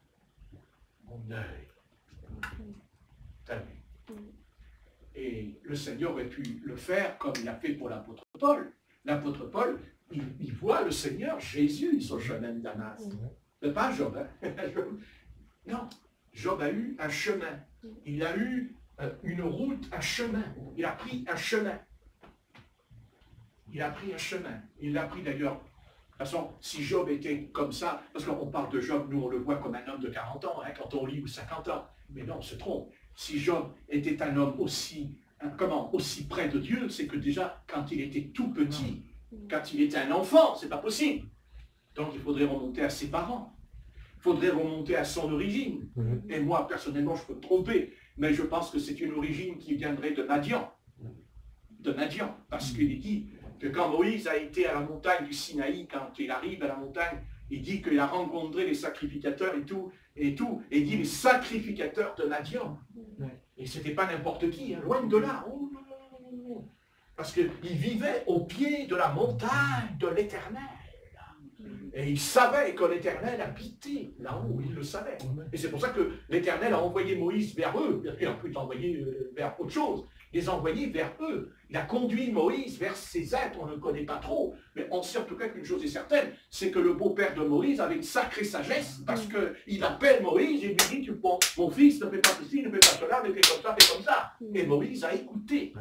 mon œil t'a vu. Et le Seigneur aurait pu le faire comme il a fait pour l'apôtre Paul. L'apôtre Paul, il voit le Seigneur Jésus sur le chemin de Damas. Pas Job, hein? Non, Job a eu un chemin. Il a eu une route, un chemin. Il a pris un chemin. Il a pris un chemin. Il l'a pris d'ailleurs. De toute façon, si Job était comme ça, parce qu'on parle de Job, nous on le voit comme un homme de 40 ans, quand on lit, ou 50 ans. Mais non, on se trompe. Si Job était un homme aussi près de Dieu, c'est que déjà, quand il était tout petit, quand il était un enfant, c'est pas possible. Donc il faudrait remonter à ses parents. faudrait remonter à son origine. Et moi, personnellement, je peux me tromper, mais je pense que c'est une origine qui viendrait de Madian. De Madian, parce qu'il est dit que quand Moïse a été à la montagne du Sinaï, quand il arrive à la montagne, il dit qu'il a rencontré les sacrificateurs et il dit les sacrificateurs de Madian. Et ce n'était pas n'importe qui, hein, loin de là. Parce qu'il vivait au pied de la montagne de l'Éternel. Et il savait que l'Éternel habitait là-haut, il le savait. Et c'est pour ça que l'Éternel a envoyé Moïse vers eux. Il a pu envoyer vers autre chose. Il les a envoyés vers eux. Il a conduit Moïse vers ces êtres, on ne connaît pas trop. Mais on sait en tout cas qu'une chose est certaine, c'est que le beau-père de Moïse avait une sacrée sagesse, parce qu'il appelle Moïse et lui dit, mon fils, ne fais pas ceci, ne fais pas cela, ne fais comme ça, fais comme ça. Et Moïse a écouté.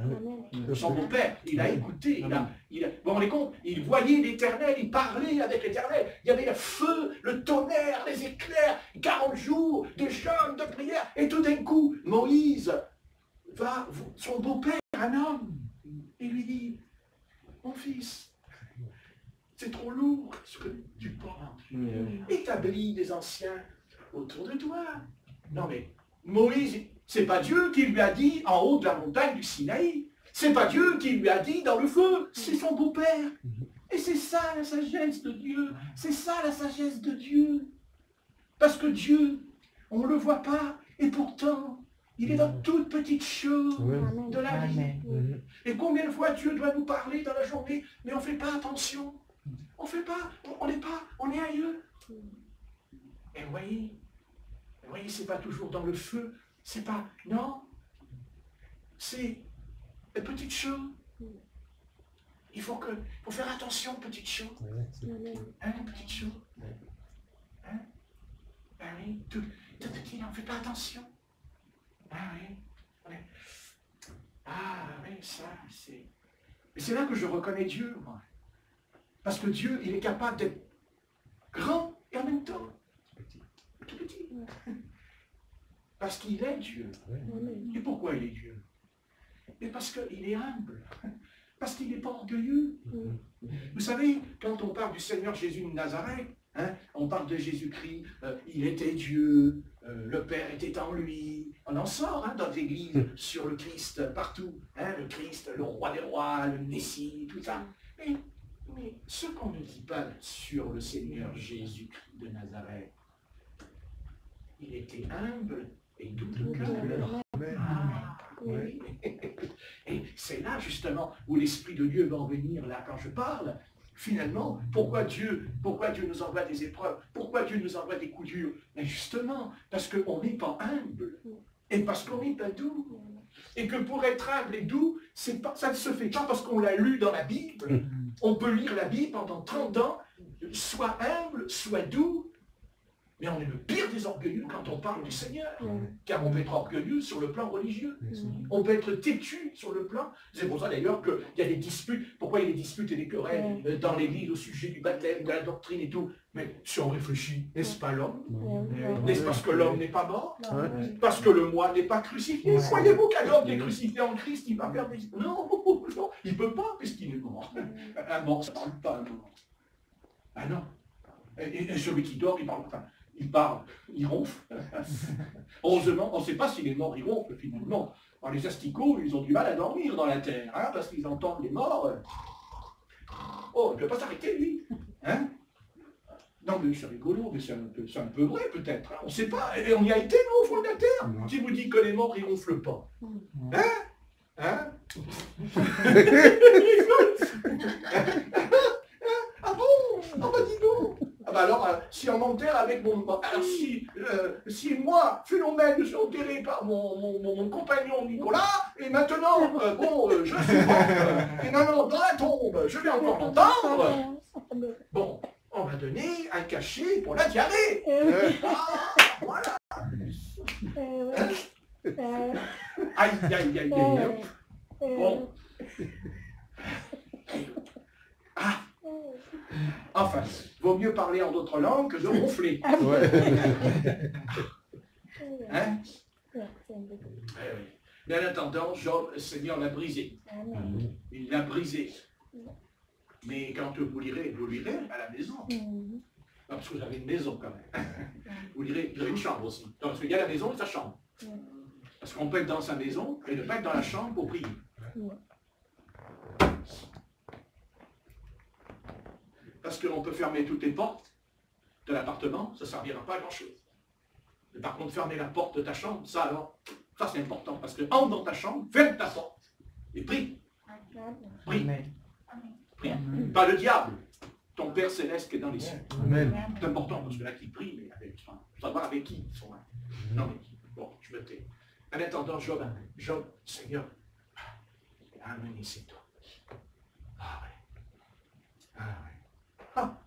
Son beau-père, il a écouté. Vous vous rendez compte, il voyait l'Éternel, il parlait avec l'Éternel. Il y avait le feu, le tonnerre, les éclairs, 40 jours de jeûne, de prière. Et tout d'un coup, Moïse va, son beau-père, un homme, et lui dit, mon fils, c'est trop lourd ce que tu portes. Établis des anciens autour de toi. Non mais, Moïse, c'est pas Dieu qui lui a dit en haut de la montagne du Sinaï. C'est pas Dieu qui lui a dit dans le feu. C'est son beau-père. Et c'est ça la sagesse de Dieu. C'est ça la sagesse de Dieu. Parce que Dieu, on ne le voit pas, et pourtant, il est dans toutes petites choses de la vie. Et combien de fois Dieu doit nous parler dans la journée, mais on ne fait pas attention. On ne fait pas, on n'est pas, on est ailleurs. Et vous voyez, c'est pas toujours dans le feu, c'est pas, non, c'est les petites choses. Il faut faire attention aux petites choses. Hein, les petites choses. Hein? Ben oui, tout petit, on ne fait pas attention. Ah oui, ça, c'est... Et c'est là que je reconnais Dieu, moi. Parce que Dieu, il est capable d'être grand et en même temps tout petit. Parce qu'il est Dieu. Et pourquoi il est Dieu? Et parce qu'il est humble. Parce qu'il n'est pas orgueilleux. Vous savez, quand on parle du Seigneur Jésus de Nazareth, hein, on parle de Jésus-Christ, il était Dieu, le Père était en lui. On en sort dans l'église sur le Christ partout. Hein, le Christ, le roi des rois, le Messie, tout ça. Mais ce qu'on ne dit pas sur le Seigneur Jésus-Christ de Nazareth, il était humble et doux de cœur. Oui. Et c'est là justement où l'Esprit de Dieu va en venir là quand je parle. Finalement, pourquoi Dieu nous envoie des épreuves? Pourquoi Dieu nous envoie des coups durs? Mais justement, parce qu'on n'est pas humble. Et parce qu'on n'est pas doux. Et que pour être humble et doux, ça ne se fait pas parce qu'on l'a lu dans la Bible. On peut lire la Bible pendant 30 ans, soit humble, soit doux. Mais on est le pire des orgueilleux quand on parle du Seigneur. Car on peut être orgueilleux sur le plan religieux. On peut être têtu sur le plan. C'est pour ça d'ailleurs qu'il y a des disputes. Pourquoi il y a des disputes et des querelles dans l'Église au sujet du baptême, de la doctrine et tout? Mais si on réfléchit, n'est-ce pas l'homme? N'est-ce parce que l'homme n'est pas mort? Parce que le moi n'est pas crucifié? Croyez-vous qu'un homme qui est crucifié en Christ, il va faire des... Non, il ne peut pas puisqu'il est mort. Un mort, ça ne parle pas un mort. Ah non. Et celui qui dort, il parle, il ronfle. Heureusement, on ne sait pas s'il est mort, il ronfle finalement. Alors, les asticots, ils ont du mal à dormir dans la terre, hein, parce qu'ils entendent les morts. Oh, il ne peut pas s'arrêter, lui. Hein? Non, mais c'est rigolo, mais c'est un peu vrai, peut-être. Hein, on ne sait pas. Et on y a été, nous, au fond de la terre. Qui vous dit que les morts, ils ne ronflent pas? Hein? Hein? Ah bon? Oh, bah dis donc. Ah bah alors, si on m'enterre avec mon... Alors si moi, Philomène, je suis enterré par mon compagnon Nicolas, et maintenant, je suis mort, et maintenant, dans la tombe, je vais encore l'entendre. Bon, on va donner un cachet pour la diarrhée. Voilà. Aïe, aïe, aïe, aïe. Bon. Enfin, vaut mieux parler en d'autres langues que de ronfler. Hein? Mais en attendant, Job, le Seigneur l'a brisé. Il l'a brisé. Mais quand vous lirez à la maison, Parce que vous avez une maison quand même. Vous direz, vous avez une chambre aussi. Non, parce qu'il y a la maison et sa chambre. Parce qu'on peut être dans sa maison et ne pas être dans la chambre pour prier. Parce qu'on peut fermer toutes les portes de l'appartement, ça ne servira pas à grand-chose. Mais par contre, fermer la porte de ta chambre, ça alors, ça c'est important. Parce que entre dans ta chambre, ferme ta porte et prie. Prie. Prie. Pas le diable. Ton Père Céleste qui est dans les cieux. C'est important parce que là, qui prie, mais avec, savoir avec qui ils sont là. Non, mais bon, je me tais. En attendant, Job, Seigneur, amenez c'est toi. Ah ouais. Ah ouais. Ah.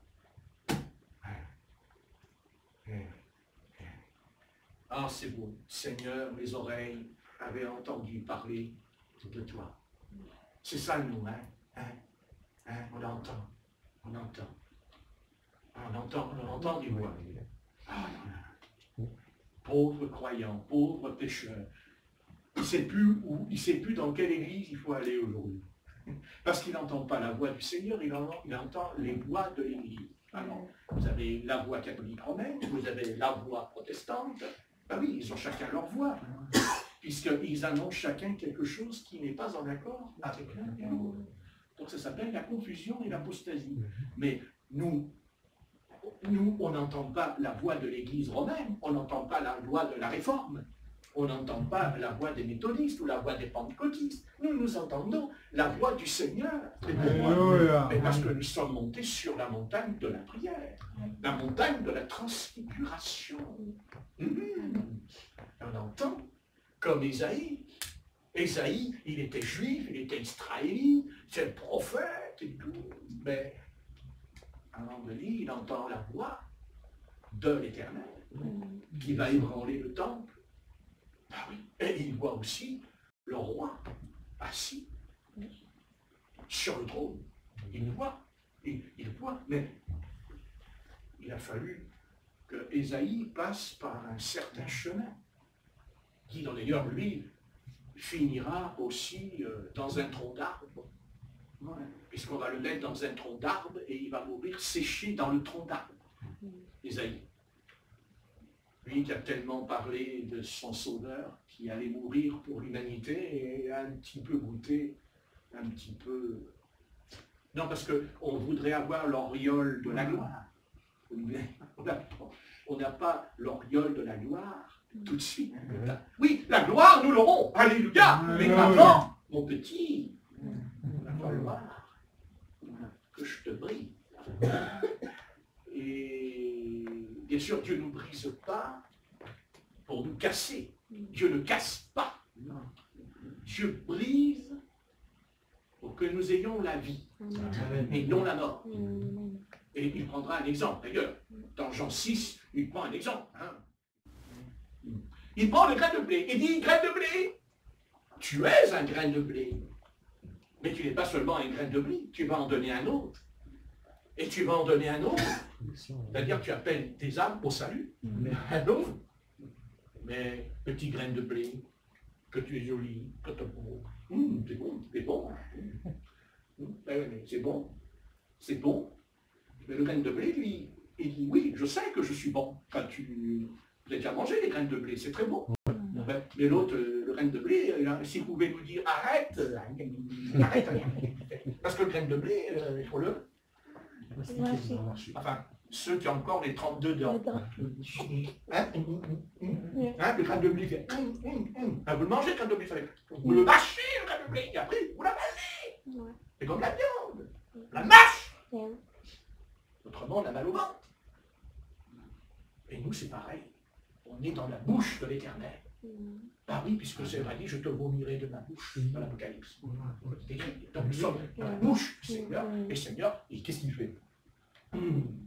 Ah, c'est beau. Seigneur, mes oreilles avaient entendu parler de toi. C'est ça, nous, on l'entend. On entend du voix. Ah, pauvre croyant, pauvre pécheur. Il ne sait plus dans quelle église il faut aller aujourd'hui. Parce qu'il n'entend pas la voix du Seigneur, il entend les voix de l'église. Alors, vous avez la voix catholique romaine, vous avez la voix protestante. Ah oui, ils ont chacun leur voix. Puisqu'ils annoncent chacun quelque chose qui n'est pas en accord avec l'un et l'autre. Donc ça s'appelle la confusion et l'apostasie. Mais nous, on n'entend pas la voix de l'Église romaine, on n'entend pas la voix de la Réforme, on n'entend pas la voix des méthodistes ou la voix des pentecôtistes. Nous entendons la voix du Seigneur. Mais parce que nous sommes montés sur la montagne de la prière, la montagne de la transfiguration. On entend comme Ésaïe. Ésaïe, il était juif, il était israélite, c'est le prophète et tout. Mais à un moment donné, il entend la voix de l'Éternel qui va ébranler le temple. Ah oui. Et il voit aussi le roi assis sur le trône. Il voit, mais il a fallu que Ésaïe passe par un certain chemin, qui d'ailleurs, lui, finira aussi dans un tronc d'arbre, puisqu'on va le mettre dans un tronc d'arbre et il va mourir séché dans le tronc d'arbre. Ésaïe. Lui qui a tellement parlé de son sauveur qui allait mourir pour l'humanité et a un petit peu goûté, un petit peu... Non, parce qu'on voudrait avoir l'auréole de la gloire. On n'a pas l'auréole de la gloire tout de suite. Oui, la gloire, nous l'aurons. Alléluia. Mais avant, mon petit, il va falloir que je te brise. Et bien sûr, Dieu ne nous brise pas pour nous casser. Dieu ne casse pas. Dieu brise pour que nous ayons la vie et non la mort. Et il prendra un exemple. D'ailleurs, dans Jean 6, il prend un exemple. Il prend le grain de blé. Il dit, grain de blé, tu es un grain de blé. Mais tu n'es pas seulement un grain de blé, tu vas en donner un autre. Et tu vas en donner un autre. C'est-à-dire que tu appelles tes âmes au salut. Un autre. Mais petit grain de blé, que tu es joli, que tu es beau. C'est bon, c'est bon. C'est bon. C'est bon. Mais le grain de blé, lui, il dit, oui, je sais que je suis bon. Quand tu as déjà mangé les graines de blé, c'est très bon. Mais l'autre, le grain de blé, s'il pouvait nous dire, arrête, arrête. Parce que le grain de blé, il faut le... Enfin, ceux qui ont encore les 32 dents. Le grain de blé fait... Vous le mangez, le grain de blé, vous le mâchez, le grain de blé, et après, vous l'avalez. C'est comme la viande. La mâche. Autrement, on a mal au ventre. Et nous, c'est pareil. On est dans la bouche de l'Éternel. Ah oui, puisque c'est vrai, dit, je te vomirai de ma bouche, dans l'Apocalypse. Donc nous sommes dans la bouche du Seigneur, et le Seigneur, qu'est-ce qu'il fait?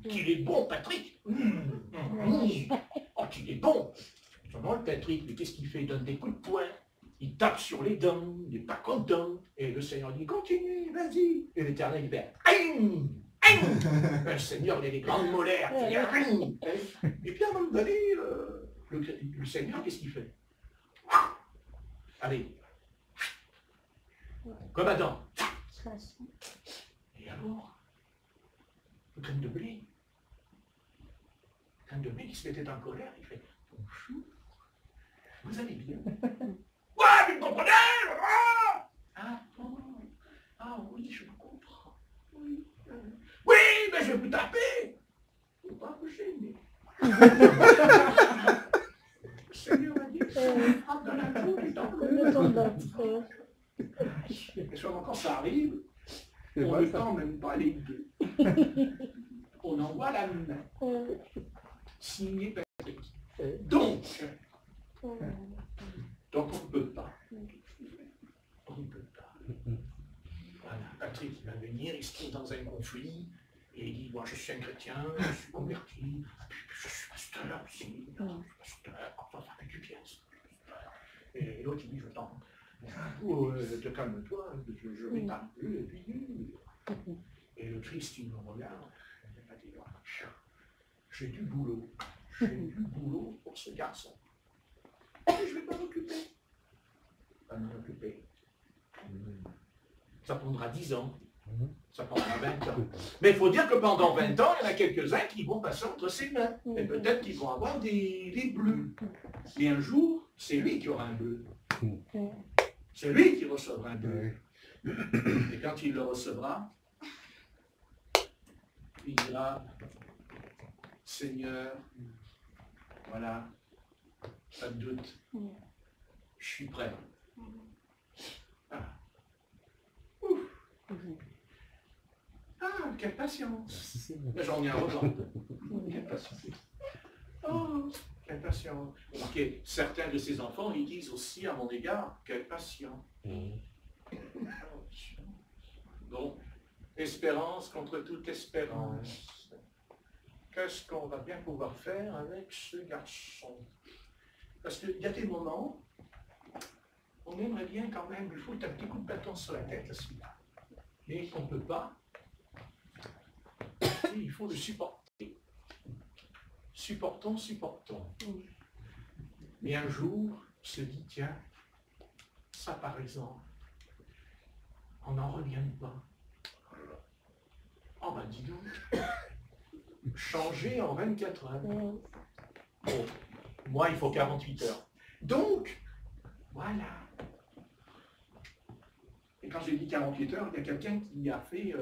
Qu'il est bon, Patrick. Oh, qu'il est bon. Seulement, le Patrick, mais qu'est-ce qu'il fait? Il donne des coups de poing. Il tape sur les dents, il n'est pas content. Et le Seigneur dit, continue, vas-y. Et l'Éternel, il fait, le Seigneur, il a des grandes molaires. Et puis à un moment donné, le Seigneur, qu'est-ce qu'il fait? Allez. Comme Adam. Et alors, le grain de blé, un de mes qui se mettait en colère, il fait « Bonjour, vous allez bien ?»« Ouais, vous me comprenez? Ah bon? Ah oui, je vous comprends. Oui, oui, mais je vais vous taper. Faut pas vous gêner. Le Seigneur a dit que ça me frappe dans la joue et dans le cœur. Et souvent quand ça arrive, on ne tend même pas les deux. On envoie la main. Signé Patrick. Donc on ne peut pas. On ne peut pas. Voilà, Patrick il va venir, il se trouve dans un conflit, et il dit, moi je suis un chrétien, je suis converti, je suis pasteur aussi, je suis pasteur, enfin ça fait du bien. Et l'autre il dit, je t'en. Te calme-toi, je vais t'appeler, et puis. Et le Christ il me regarde, il m'a dit, j'ai du boulot pour ce garçon. Et je vais m'en occuper. Ça prendra 10 ans. Ça prendra 20 ans. Mais il faut dire que pendant 20 ans, il y en a quelques-uns qui vont passer entre ses mains. Et peut-être qu'ils vont avoir des bleus. Et un jour, c'est lui qui aura un bleu. C'est lui qui recevra un bleu. Et quand il le recevra, il dira, Seigneur, voilà, pas de doute, je suis prêt. Ah. Ouf. Ah, quelle patience. J'en ai un record. Quelle patience. Oh, quelle patience. Remarquez, certains de ces enfants, ils disent aussi à mon égard, quelle patience. Donc, espérance contre toute espérance. Qu'est-ce qu'on va bien pouvoir faire avec ce garçon? Parce qu'il y a des moments, on aimerait bien quand même, il faut un petit coup de bâton sur la tête à celui-là. Mais on ne peut pas. Et il faut le supporter. Supportons. Mais un jour, on se dit, tiens, ça par exemple, on n'en revient pas. Oh ben dis donc, changer en 24 heures. Bon, moi il faut 48 heures. Donc, voilà. Et quand j'ai dit 48 heures, il y a quelqu'un qui a fait...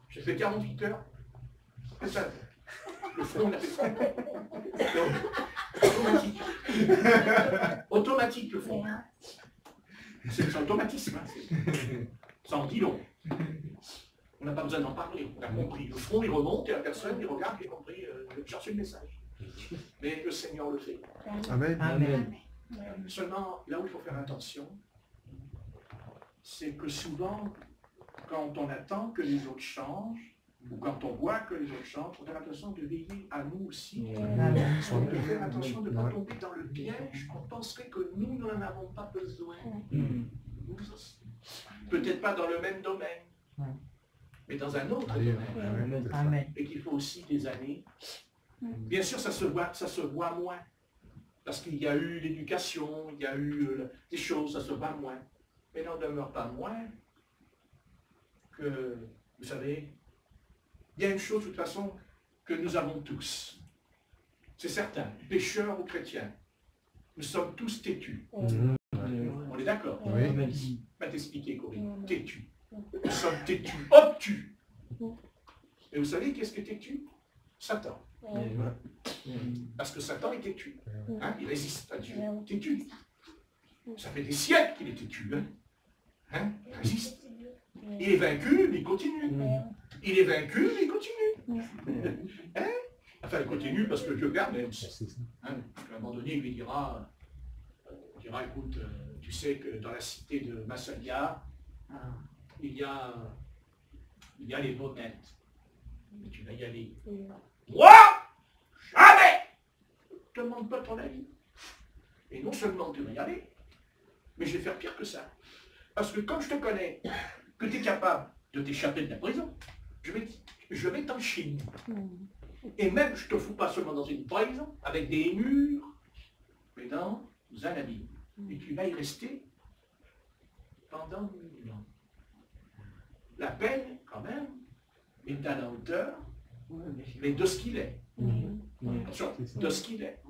J'ai fait 48 heures. C'est ça. Le front, on a fait ça. Automatique. Automatique, le front. C'est automatisme. Ça en dit long. On n'a pas besoin d'en parler. On a compris. Le front, il remonte et la personne, il regarde, il a compris, chercher le message. Mais le Seigneur le fait. Amen. Amen. Seulement, là où il faut faire attention, c'est que souvent, quand on attend que les autres changent, ou quand on voit que les autres changent, il faut faire attention de veiller à nous aussi. Amen. De faire attention de ne pas tomber dans le piège qu'on penserait que nous n'en avons pas besoin. Nous aussi. Peut-être pas dans le même domaine, mais dans un autre domaine. Amen. Et qu'il faut aussi des années. Bien sûr, ça se voit moins. Parce qu'il y a eu l'éducation, il y a eu des choses, ça se voit moins. Mais il n'en demeure pas moins que, vous savez, il y a une chose de toute façon que nous avons tous. C'est certain, pécheurs ou chrétiens. Nous sommes tous têtus. On est d'accord? Oui. Va t'expliquer, Corinne. Têtus. Nous sommes têtus, obtus. Et vous savez qu'est-ce que têtu? Satan. Parce que Satan est têtu. Hein? Il résiste à Dieu. Têtu. Ça fait des siècles qu'il est têtu. Hein? Il résiste. Il est vaincu, mais il continue. Il est vaincu, mais il continue. Hein? Enfin, il continue parce que Dieu garde même. Hein? À un moment donné, il lui dira, écoute, tu sais que dans la cité de Massalia, il y a les bonnets. Mais tu vas y aller. Moi, jamais! Je ne te demande pas ton avis. Et non seulement tu vas y aller, mais je vais faire pire que ça. Parce que quand je te connais, que tu es capable de t'échapper de la prison, je vais t'enchaîner. Et même, je ne te fous pas seulement dans une prison, avec des murs, mais dans un abîme. Et tu vas y rester pendant 1000 ans. la peine, quand même, est à la hauteur, mais de ce qu'il est. Attention, de ce qu'il est.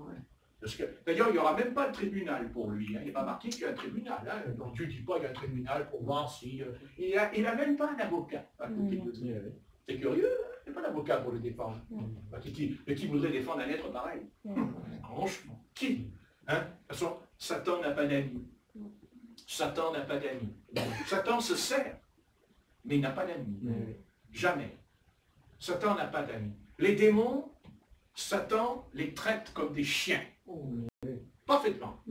D'ailleurs, il n'y aura même pas de tribunal pour lui. Hein. Il n'est pas marqué qu'il y a un tribunal. Hein. Donc Dieu ne dit pas qu'il y a un tribunal pour voir si... il n'a même pas un avocat. C'est curieux, hein. Il n'y a pas d'avocat pour le défendre. Qui voudrait défendre un être pareil? Franchement, qui? Hein? De toute façon, Satan n'a pas d'amis. Satan n'a pas d'amis. Satan se sert, mais il n'a pas d'amis. Jamais. Satan n'a pas d'amis. Les démons, Satan les traite comme des chiens. Parfaitement.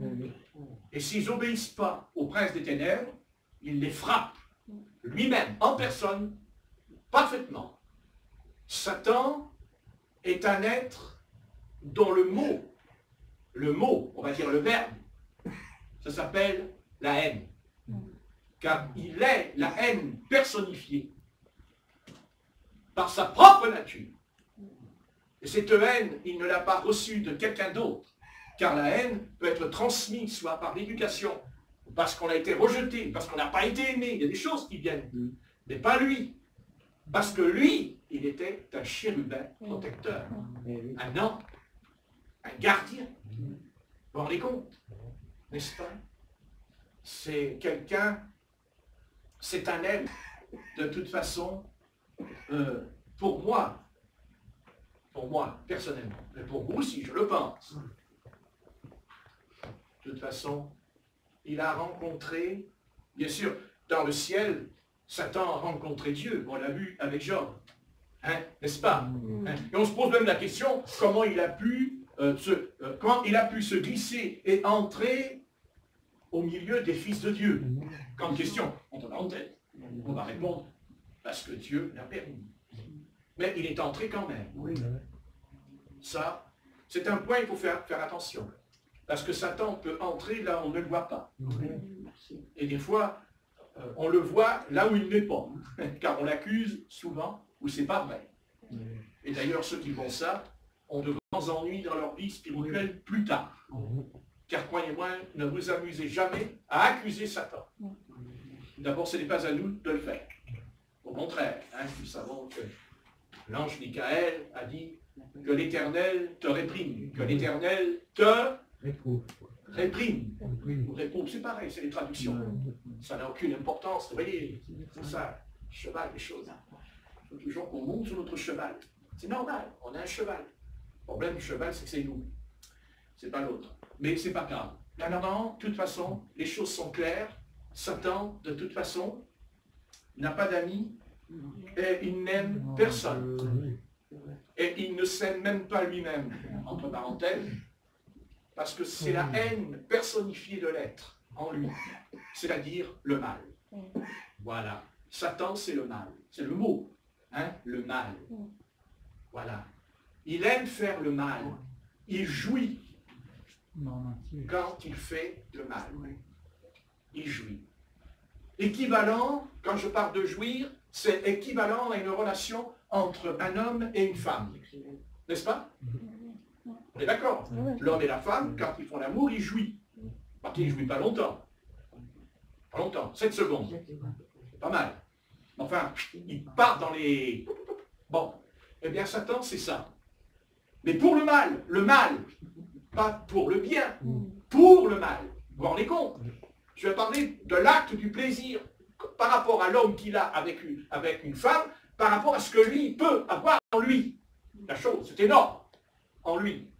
Et s'ils n'obéissent pas au prince des ténèbres, il les frappe. Lui-même, en personne, parfaitement. Satan est un être dont le mot, on va dire le verbe, ça s'appelle la haine. Car il est la haine personnifiée par sa propre nature. Et cette haine, il ne l'a pas reçue de quelqu'un d'autre, car la haine peut être transmise soit par l'éducation, parce qu'on a été rejeté, parce qu'on n'a pas été aimé. Il y a des choses qui viennent, mais pas lui. Parce que lui, il était un chérubin protecteur, un ange, un gardien. Vous vous rendez compte, n'est-ce pas? C'est quelqu'un, c'est un être, de toute façon, pour moi, personnellement, mais pour vous aussi, je le pense. De toute façon, il a rencontré, bien sûr, dans le ciel, Satan a rencontré Dieu. On l'a vu avec Job. Hein, n'est-ce pas? Hein? Et on se pose même la question, comment il a pu se glisser et entrer au milieu des fils de Dieu? Comme question, on en a en tête. On va répondre, parce que Dieu l'a permis. Mais il est entré quand même. Ça, c'est un point, il faut faire attention. Parce que Satan peut entrer là où on ne le voit pas. Et des fois, on le voit là où il n'est pas. Car on l'accuse souvent où c'est pas vrai. Et d'ailleurs, ceux qui font ça ont de grands ennuis dans leur vie spirituelle plus tard. Car croyez-moi, ne vous amusez jamais à accuser Satan. D'abord, ce n'est pas à nous de le faire. Au contraire, hein, nous savons que l'ange Michael a dit que l'Éternel te réprime, que l'Éternel te réprime. Ou réprouve, c'est pareil, c'est les traductions. Ça n'a aucune importance, vous voyez, c'est ça, cheval, les choses. Il faut toujours qu'on monte sur notre cheval. C'est normal, on a un cheval. Le problème du cheval, c'est que c'est nous. C'est pas l'autre. Mais c'est pas grave. Maintenant, de toute façon, les choses sont claires. Satan, de toute façon, n'a pas d'amis et il n'aime personne. Et il ne s'aime même pas lui-même, entre parenthèses, parce que c'est la haine personnifiée de l'être en lui, c'est-à-dire le mal. Voilà. Satan, c'est le mal. C'est le mot. Hein? Le mal. Voilà. Il aime faire le mal. Il jouit quand il fait le mal. Il jouit. Équivalent, quand je parle de jouir, c'est équivalent à une relation entre un homme et une femme. N'est-ce pas? On est d'accord? L'homme et la femme, quand ils font l'amour, ils jouissent. Parce qu'ils ne jouissent pas longtemps. Pas longtemps, 7 secondes. C'est pas mal. Enfin, ils partent dans les... Bon, eh bien Satan, c'est ça. Mais pour le mal, pas pour le bien, pour le mal. Vous vous rendez compte? Je vais parler de l'acte du plaisir par rapport à l'homme qu'il a avec une femme, par rapport à ce que lui peut avoir en lui. La chose, c'est énorme. En lui.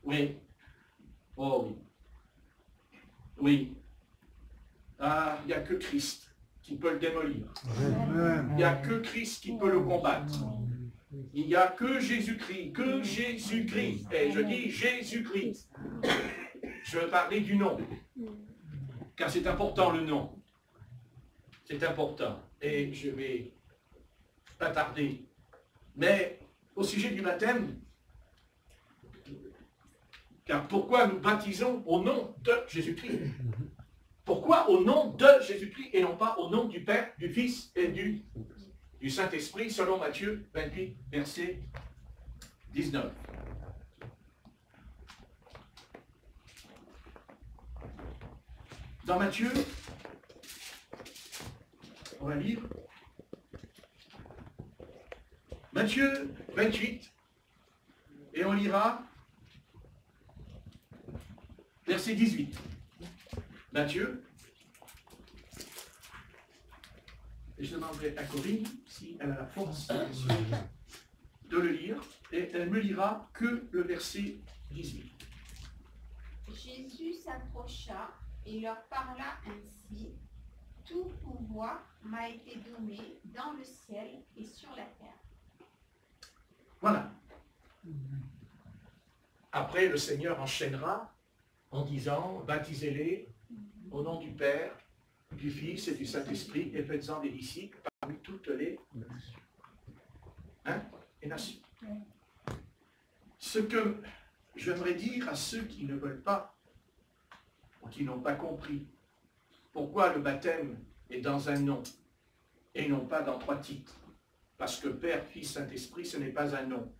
Oui. Oh oui. Oui. Ah, il n'y a que Christ qui peut le démolir. Il n'y a que Christ qui peut le combattre. Il n'y a que Jésus-Christ, Et je dis Jésus-Christ. Je veux parler du nom. Car c'est important le nom. C'est important. Et je vais pas tarder. Mais au sujet du baptême, car pourquoi nous baptisons au nom de Jésus-Christ? Pourquoi au nom de Jésus-Christ et non pas au nom du Père, du Fils et du Saint-Esprit, selon Matthieu 28, verset 19. Dans Matthieu, on va lire Matthieu 28, et on lira verset 18. Matthieu, et je demanderai à Corinne si elle a la force de le lire, et elle me lira que le verset 18. Jésus s'approcha et leur parla ainsi. Tout pouvoir m'a été donné dans le ciel et sur la terre. Voilà. Après, le Seigneur enchaînera en disant, baptisez-les au nom du Père, du Fils et du Saint-Esprit, et faites-en des disciples parmi toutes les nations. Ce que j'aimerais dire à ceux qui ne veulent pas, ou qui n'ont pas compris, pourquoi le baptême est dans un nom, et non pas dans 3 titres. Parce que Père, Fils, Saint-Esprit, ce n'est pas un nom.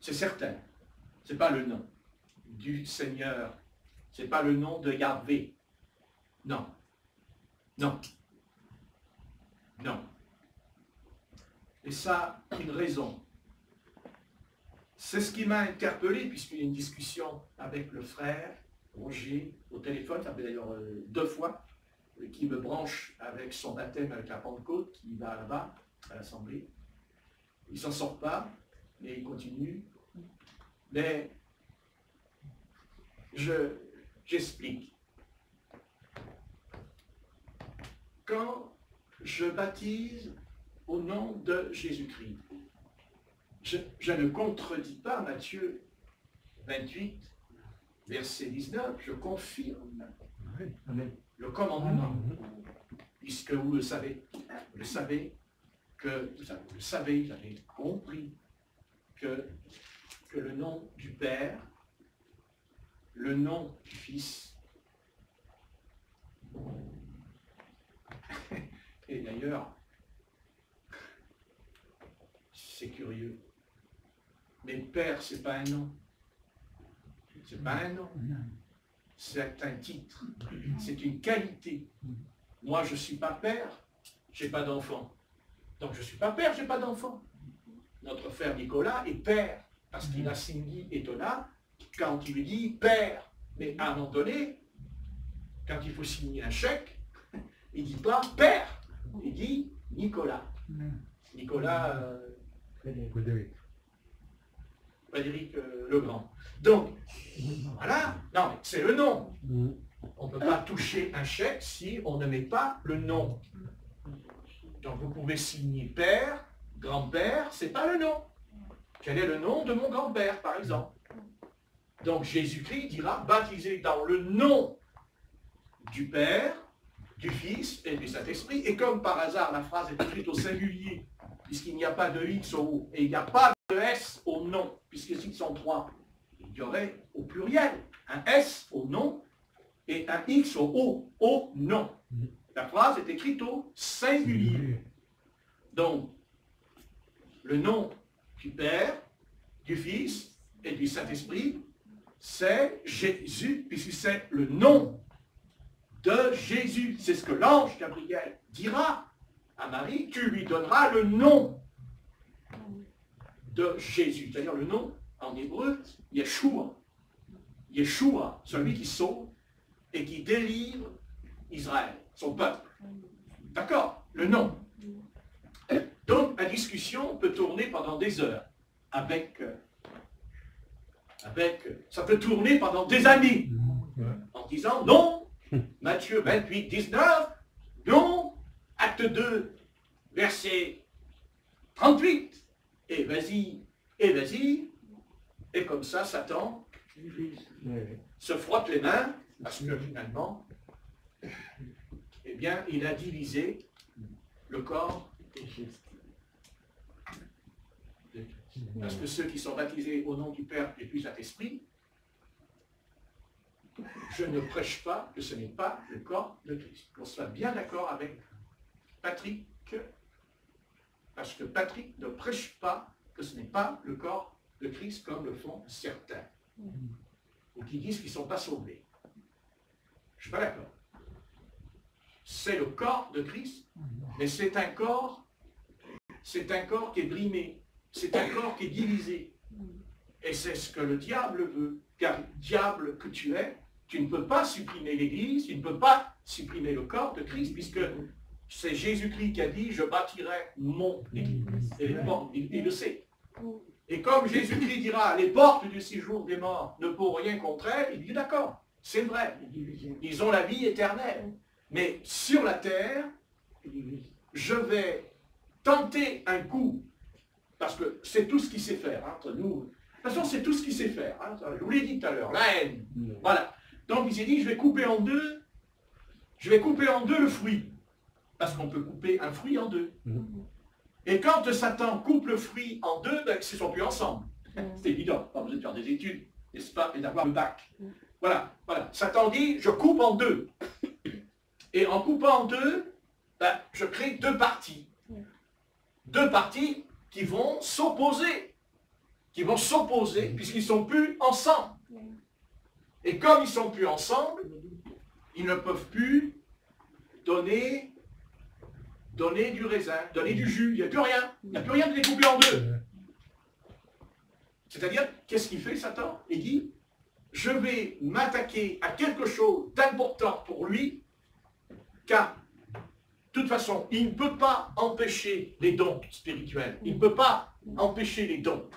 C'est certain. Ce n'est pas le nom du Seigneur. Ce n'est pas le nom de Yahvé. Non. Non. Non. Et ça, une raison. C'est ce qui m'a interpellé, puisqu'il y a une discussion avec le frère Roger au téléphone, ça fait d'ailleurs 2 fois, qui me branche avec son baptême avec la Pentecôte, qui va là-bas, à l'Assemblée. Il ne s'en sort pas, mais il continue. Mais j'explique. Quand je baptise au nom de Jésus-Christ, je ne contredis pas Matthieu 28, verset 19, je confirme le commandement, puisque vous le savez, vous avez compris que le nom du Père, le nom du Fils, et d'ailleurs, c'est curieux, mais Père, c'est pas un nom. C'est pas un nom. C'est un titre. C'est une qualité. Moi, je ne suis pas père, je n'ai pas d'enfant. Donc, je ne suis pas père, je n'ai pas d'enfant. Notre frère Nicolas est père, parce qu'il a signé étonnant quand il lui dit père. Mais à un moment donné, quand il faut signer un chèque, il ne dit pas père, il dit Nicolas. Nicolas Frédéric Legrand. Donc, voilà, non, c'est le nom. On ne peut pas toucher un chèque si on ne met pas le nom. Donc, vous pouvez signer père, grand-père, c'est pas le nom. Quel est le nom de mon grand-père, par exemple? Donc, Jésus-Christ dira, baptisé dans le nom du Père, du Fils et du Saint-Esprit. Et comme par hasard, la phrase est écrite au singulier, puisqu'il n'y a pas de X au haut, et il n'y a pas de S au nom, puisqu'ils sont 3. Il y aurait au pluriel un S au nom et un X au nom. La phrase est écrite au singulier. Donc, le nom du Père, du Fils et du Saint-Esprit, c'est Jésus, puisque c'est le nom de Jésus. C'est ce que l'ange Gabriel dira à Marie, tu lui donneras le nom de Jésus, c'est-à-dire le nom en hébreu, Yeshua. Yeshua, celui qui sauve et qui délivre Israël, son peuple. D'accord? Le nom. Donc, la discussion peut tourner pendant des heures. Ça peut tourner pendant des années. En disant non, Matthieu 28, 19, non, acte 2, verset 38, et vas-y, et comme ça, Satan se frotte les mains, parce que finalement, eh bien, il a divisé le corps de Christ. Parce que ceux qui sont baptisés au nom du Père et du Saint-Esprit, je ne prêche pas que ce n'est pas le corps de Christ. Qu'on soit bien d'accord avec Patrick, parce que Patrick ne prêche pas que ce n'est pas le corps de Christ comme le font certains, ou qui disent qu'ils ne sont pas sauvés. Je ne suis pas d'accord. C'est le corps de Christ, mais c'est un corps qui est brimé. c'est un corps qui est divisé. Et c'est ce que le diable veut. Car diable que tu es, tu ne peux pas supprimer l'Église, tu ne peux pas supprimer le corps de Christ, puisque c'est Jésus-Christ qui a dit, je bâtirai mon Église. Et les portes, il le sait. Et comme Jésus-Christ dira, les portes du séjour des morts ne pourront rien contre elles, il dit, d'accord, c'est vrai. Ils ont la vie éternelle. Mais sur la terre, je vais tenter un coup, parce que c'est tout ce qu'il sait faire entre nous. De toute façon, c'est tout ce qu'il sait faire. Hein. Je vous l'ai dit tout à l'heure, la haine. Voilà. Donc il s'est dit, je vais couper en deux le fruit. Parce qu'on peut couper un fruit en deux. Et quand Satan coupe le fruit en deux, ben, ils ne sont plus ensemble. C'est évident. Pas besoin de faire des études, n'est-ce pas, et d'avoir le bac. Voilà, voilà. Satan dit, je coupe en deux. Et en coupant en deux, ben, je crée deux parties. Deux parties qui vont s'opposer. Puisqu'ils ne sont plus ensemble. Et comme ils ne sont plus ensemble, ils ne peuvent plus donner du raisin, donner du jus. Il n'y a plus rien. Il n'y a plus rien de les couper en deux. C'est-à-dire, qu'est-ce qu'il fait, Satan? Il dit, je vais m'attaquer à quelque chose d'important pour lui, car, de toute façon, il ne peut pas empêcher les dons spirituels. Il ne peut pas empêcher les dons.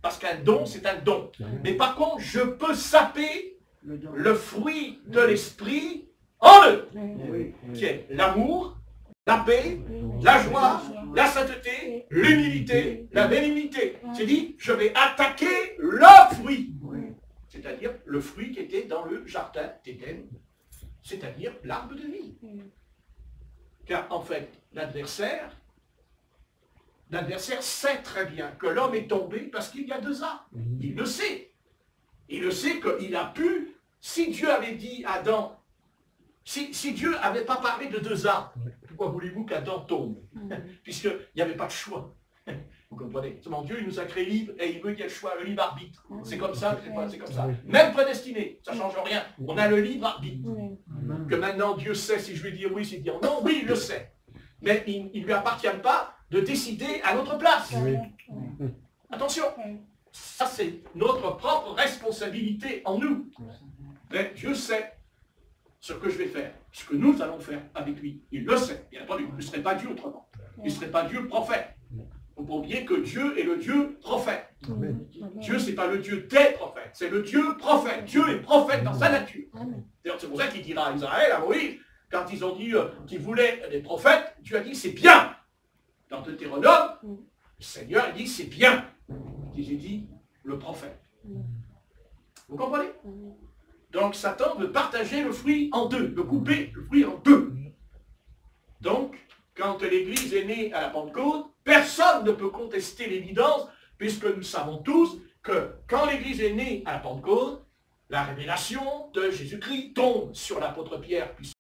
Parce qu'un don, c'est un don. Mais par contre, je peux saper le fruit de l'esprit en eux, qui est l'amour, la paix, la joie, la sainteté, l'humilité, la bénignité. C'est dit, je vais attaquer le fruit. C'est-à-dire le fruit qui était dans le jardin d'Éden. C'est-à-dire l'arbre de vie. Car en fait, l'adversaire sait très bien que l'homme est tombé parce qu'il y a deux arbres. Il le sait. Il le sait qu'il a pu, si Dieu avait dit à Adam, si Dieu n'avait pas parlé de deux arbres, pourquoi voulez-vous qu'Adam tombe? Puisqu'il n'y avait pas de choix. Vous comprenez? Seulement Dieu, il nous a créés libres et il veut qu'il y ait le choix, le libre arbitre. C'est comme ça, c'est comme ça. Même prédestiné, ça ne change rien. On a le libre arbitre. Que maintenant Dieu sait si je vais dire oui, si dire non. Oui, il le sait. Mais il ne lui appartient pas de décider à notre place. Attention, ça c'est notre propre responsabilité en nous. Mais Dieu sait ce que je vais faire, ce que nous allons faire avec lui. Il le sait, bien entendu. Il ne serait pas Dieu autrement. Il ne serait pas Dieu prophète. Il ne faut pas oublier que Dieu est le Dieu prophète. Dieu, ce n'est pas le Dieu des prophètes, c'est le Dieu prophète. Dieu est prophète dans sa nature. C'est pour ça qu'il dira à Israël, à Moïse, quand ils ont dit qu'ils voulaient des prophètes, Dieu a dit c'est bien. Dans Deutéronome, le Seigneur a dit c'est bien. J'ai dit le prophète. Vous comprenez? Donc Satan veut partager le fruit en deux, veut couper le fruit en deux. Donc, quand l'Église est née à la Pentecôte, personne ne peut contester l'évidence, puisque nous savons tous que quand l'Église est née à la Pentecôte, la révélation de Jésus-Christ tombe sur l'apôtre Pierre, puisque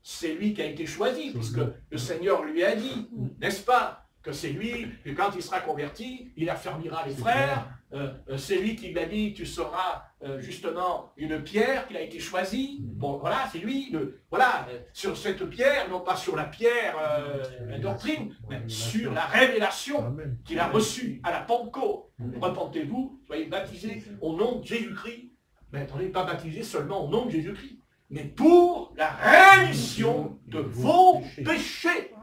c'est lui qui a été choisi, puisque le Seigneur lui a dit, n'est-ce pas, que c'est lui, que quand il sera converti, il affermira les frères, c'est lui qui l'a dit, tu seras justement une pierre, qu'il a été choisi. Bon, voilà, c'est lui, voilà, sur cette pierre, non pas sur la pierre, la doctrine, mais sur la révélation qu'il a reçue à la Pentecôte. Repentez-vous, soyez baptisés au nom de Jésus-Christ. Mais attendez, pas baptisés seulement au nom de Jésus-Christ, mais pour la rémission de vos péchés.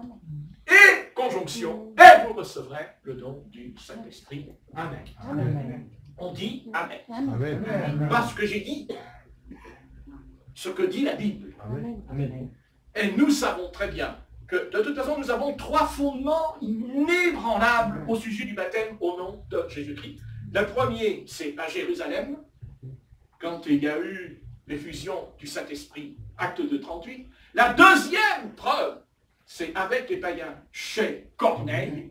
Et, conjonction, et vous recevrez le don du Saint-Esprit. Amen. Amen. On dit Amen. Amen. Parce que j'ai dit ce que dit la Bible. Amen. Et nous savons très bien que, de toute façon, nous avons trois fondements inébranlables au sujet du baptême au nom de Jésus-Christ. Le premier, c'est à Jérusalem, quand il y a eu l'effusion du Saint-Esprit, acte 2:38. La deuxième preuve, c'est avec les païens chez Corneille.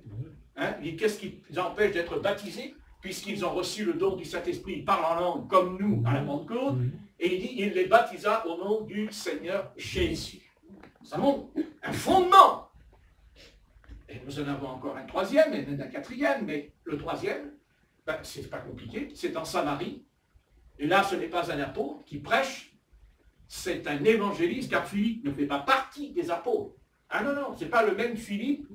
Qu'est-ce qui les empêche d'être baptisés? Puisqu'ils ont reçu le don du Saint-Esprit, ils parlent en langue comme nous à la Pentecôte. Et il dit, il les baptisa au nom du Seigneur Jésus. Nous avons un fondement. Et nous en avons encore un troisième et un quatrième. Mais le troisième, ben, c'est pas compliqué, c'est en Samarie. Et là, ce n'est pas un apôtre qui prêche, c'est un évangéliste, car Philippe ne fait pas partie des apôtres. Ah non, non, ce n'est pas le même Philippe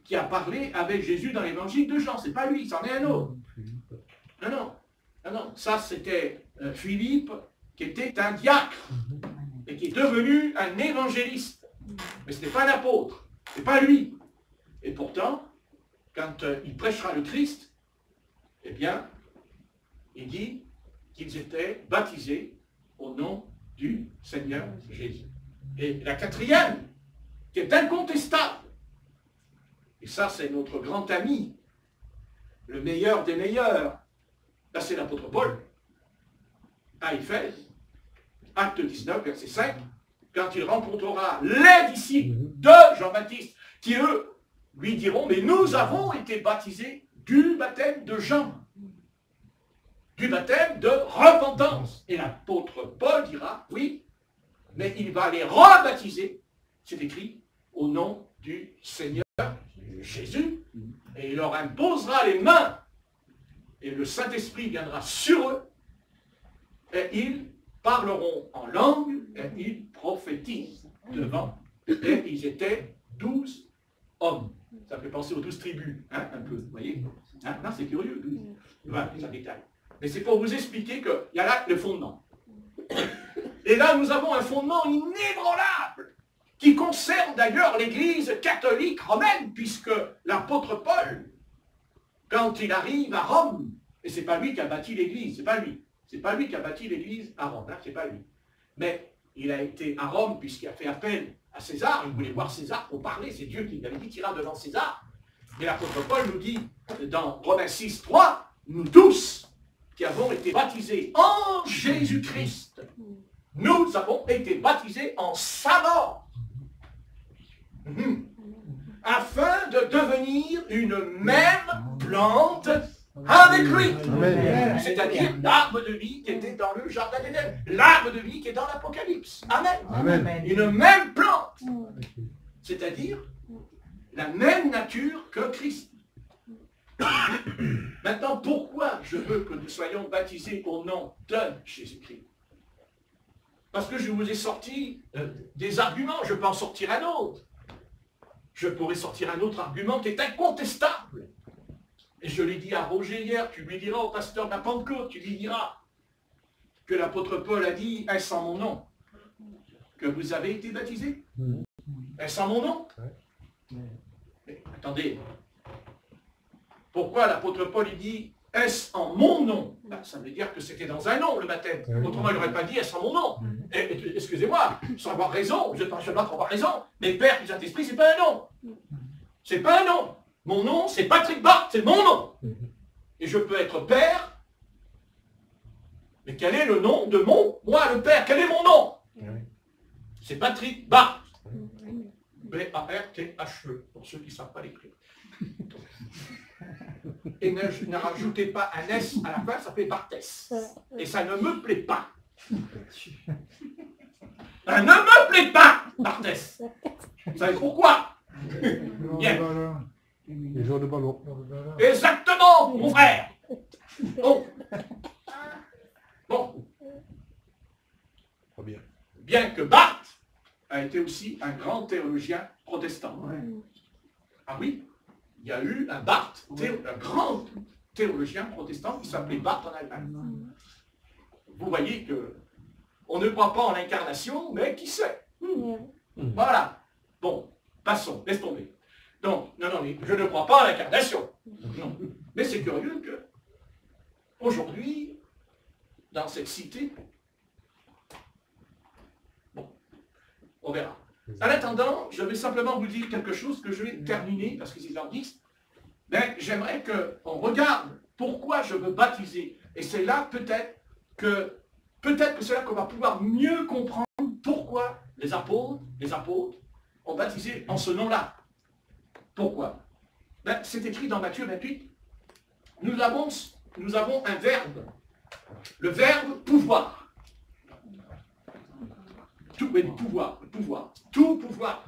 qui a parlé avec Jésus dans l'évangile de Jean. Ce n'est pas lui, c'en est un autre. Non, non. Non, non. Ça, c'était Philippe, qui était un diacre, et qui est devenu un évangéliste. Mais ce n'est pas un apôtre. Ce n'est pas lui. Et pourtant, quand il prêchera le Christ, eh bien, il dit qu'ils étaient baptisés au nom du Seigneur Jésus. Et la quatrième, qui est incontestable, et ça c'est notre grand ami, le meilleur des meilleurs, là c'est l'apôtre Paul, à Éphèse, acte 19, verset 5, quand il rencontrera les disciples de Jean-Baptiste, qui eux lui diront, mais nous avons été baptisés du baptême de Jean, du baptême de repentance. Et l'apôtre Paul dira, oui, mais il va les rebaptiser, c'est écrit, au nom du Seigneur Jésus, et il leur imposera les mains, et le Saint-Esprit viendra sur eux, et ils parleront en langue, et ils prophétisent devant, et ils étaient 12 hommes. Ça fait penser aux 12 tribus, hein, un peu, vous voyez, hein, non, c'est curieux, 12. Voilà, ça détaille. Mais c'est pour vous expliquer qu'il y a là le fondement. Et là, nous avons un fondement inébranlable, qui concerne d'ailleurs l'Église catholique romaine, puisque l'apôtre Paul, quand il arrive à Rome, et c'est pas lui qui a bâti l'Église, c'est pas lui. C'est pas lui qui a bâti l'Église à Rome, hein, c'est pas lui. Mais il a été à Rome puisqu'il a fait appel à César, il voulait voir César pour parler, c'est Dieu qui lui avait dit qu'il ira devant César. Et l'apôtre Paul nous dit, dans Romains 6, 3, nous tous qui avons été baptisés en Jésus-Christ, nous avons été baptisés en sa mort, afin de devenir une même plante avec lui. C'est-à-dire l'arbre de vie qui était dans le jardin d'Éden, l'arbre de vie qui est dans l'Apocalypse. Amen. Amen. Une même plante. C'est-à-dire la même nature que Christ. Maintenant, pourquoi je veux que nous soyons baptisés au nom de Jésus-Christ? Parce que je vous ai sorti des arguments, je peux en sortir un autre. Je pourrais sortir un autre argument qui est incontestable. Et je l'ai dit à Roger hier, tu lui diras au pasteur de la Pentecôte, tu lui diras que l'apôtre Paul a dit, est-ce en mon nom que vous avez été baptisés? Est-ce en mon nom? Mais attendez, pourquoi l'apôtre Paul il dit, est-ce en mon nom? Ça veut dire que c'était dans un nom le baptême. Autrement, il n'aurait pas dit, est-ce en mon nom? Excusez-moi, sans avoir raison, je ne pas avoir raison, mais Père du Saint-Esprit, c'est pas un nom. C'est pas un nom. Mon nom, c'est Patrick Barthes, c'est mon nom. Et je peux être père, mais quel est le nom de moi le père, quel est mon nom? C'est Patrick Barthes. B-A-R-T-H-E, pour ceux qui ne savent pas l'écrire. Et ne rajoutez pas un S à la fin, ça fait Barthès. Et ça ne me plaît pas. Ça ne me plaît pas, Barthès. Vous savez pourquoi? Bien. Les joueurs de ballon. Exactement, mon frère. Bon. Bon. Très bien. Bien que Barthes a été aussi un grand théologien protestant. Ah oui, il y a eu un Barthes, un grand théologien protestant qui s'appelait Barthes en Allemagne. Vous voyez que on ne croit pas en l'incarnation, mais qui sait? Voilà. Bon, passons, laisse tomber. Donc, non, je ne crois pas à l'incarnation. Non. Mais c'est curieux que, aujourd'hui, dans cette cité, bon, on verra. En attendant, je vais simplement vous dire quelque chose que je vais terminer, parce que c'est l'artiste, mais j'aimerais qu'on regarde pourquoi je veux baptiser. Et c'est là peut-être que c'est là qu'on va pouvoir mieux comprendre pourquoi les apôtres ont baptisé en ce nom-là. Pourquoi? C'est écrit dans Matthieu 28. Nous avons un verbe. Le verbe pouvoir. Tout, oui, pouvoir. Tout pouvoir.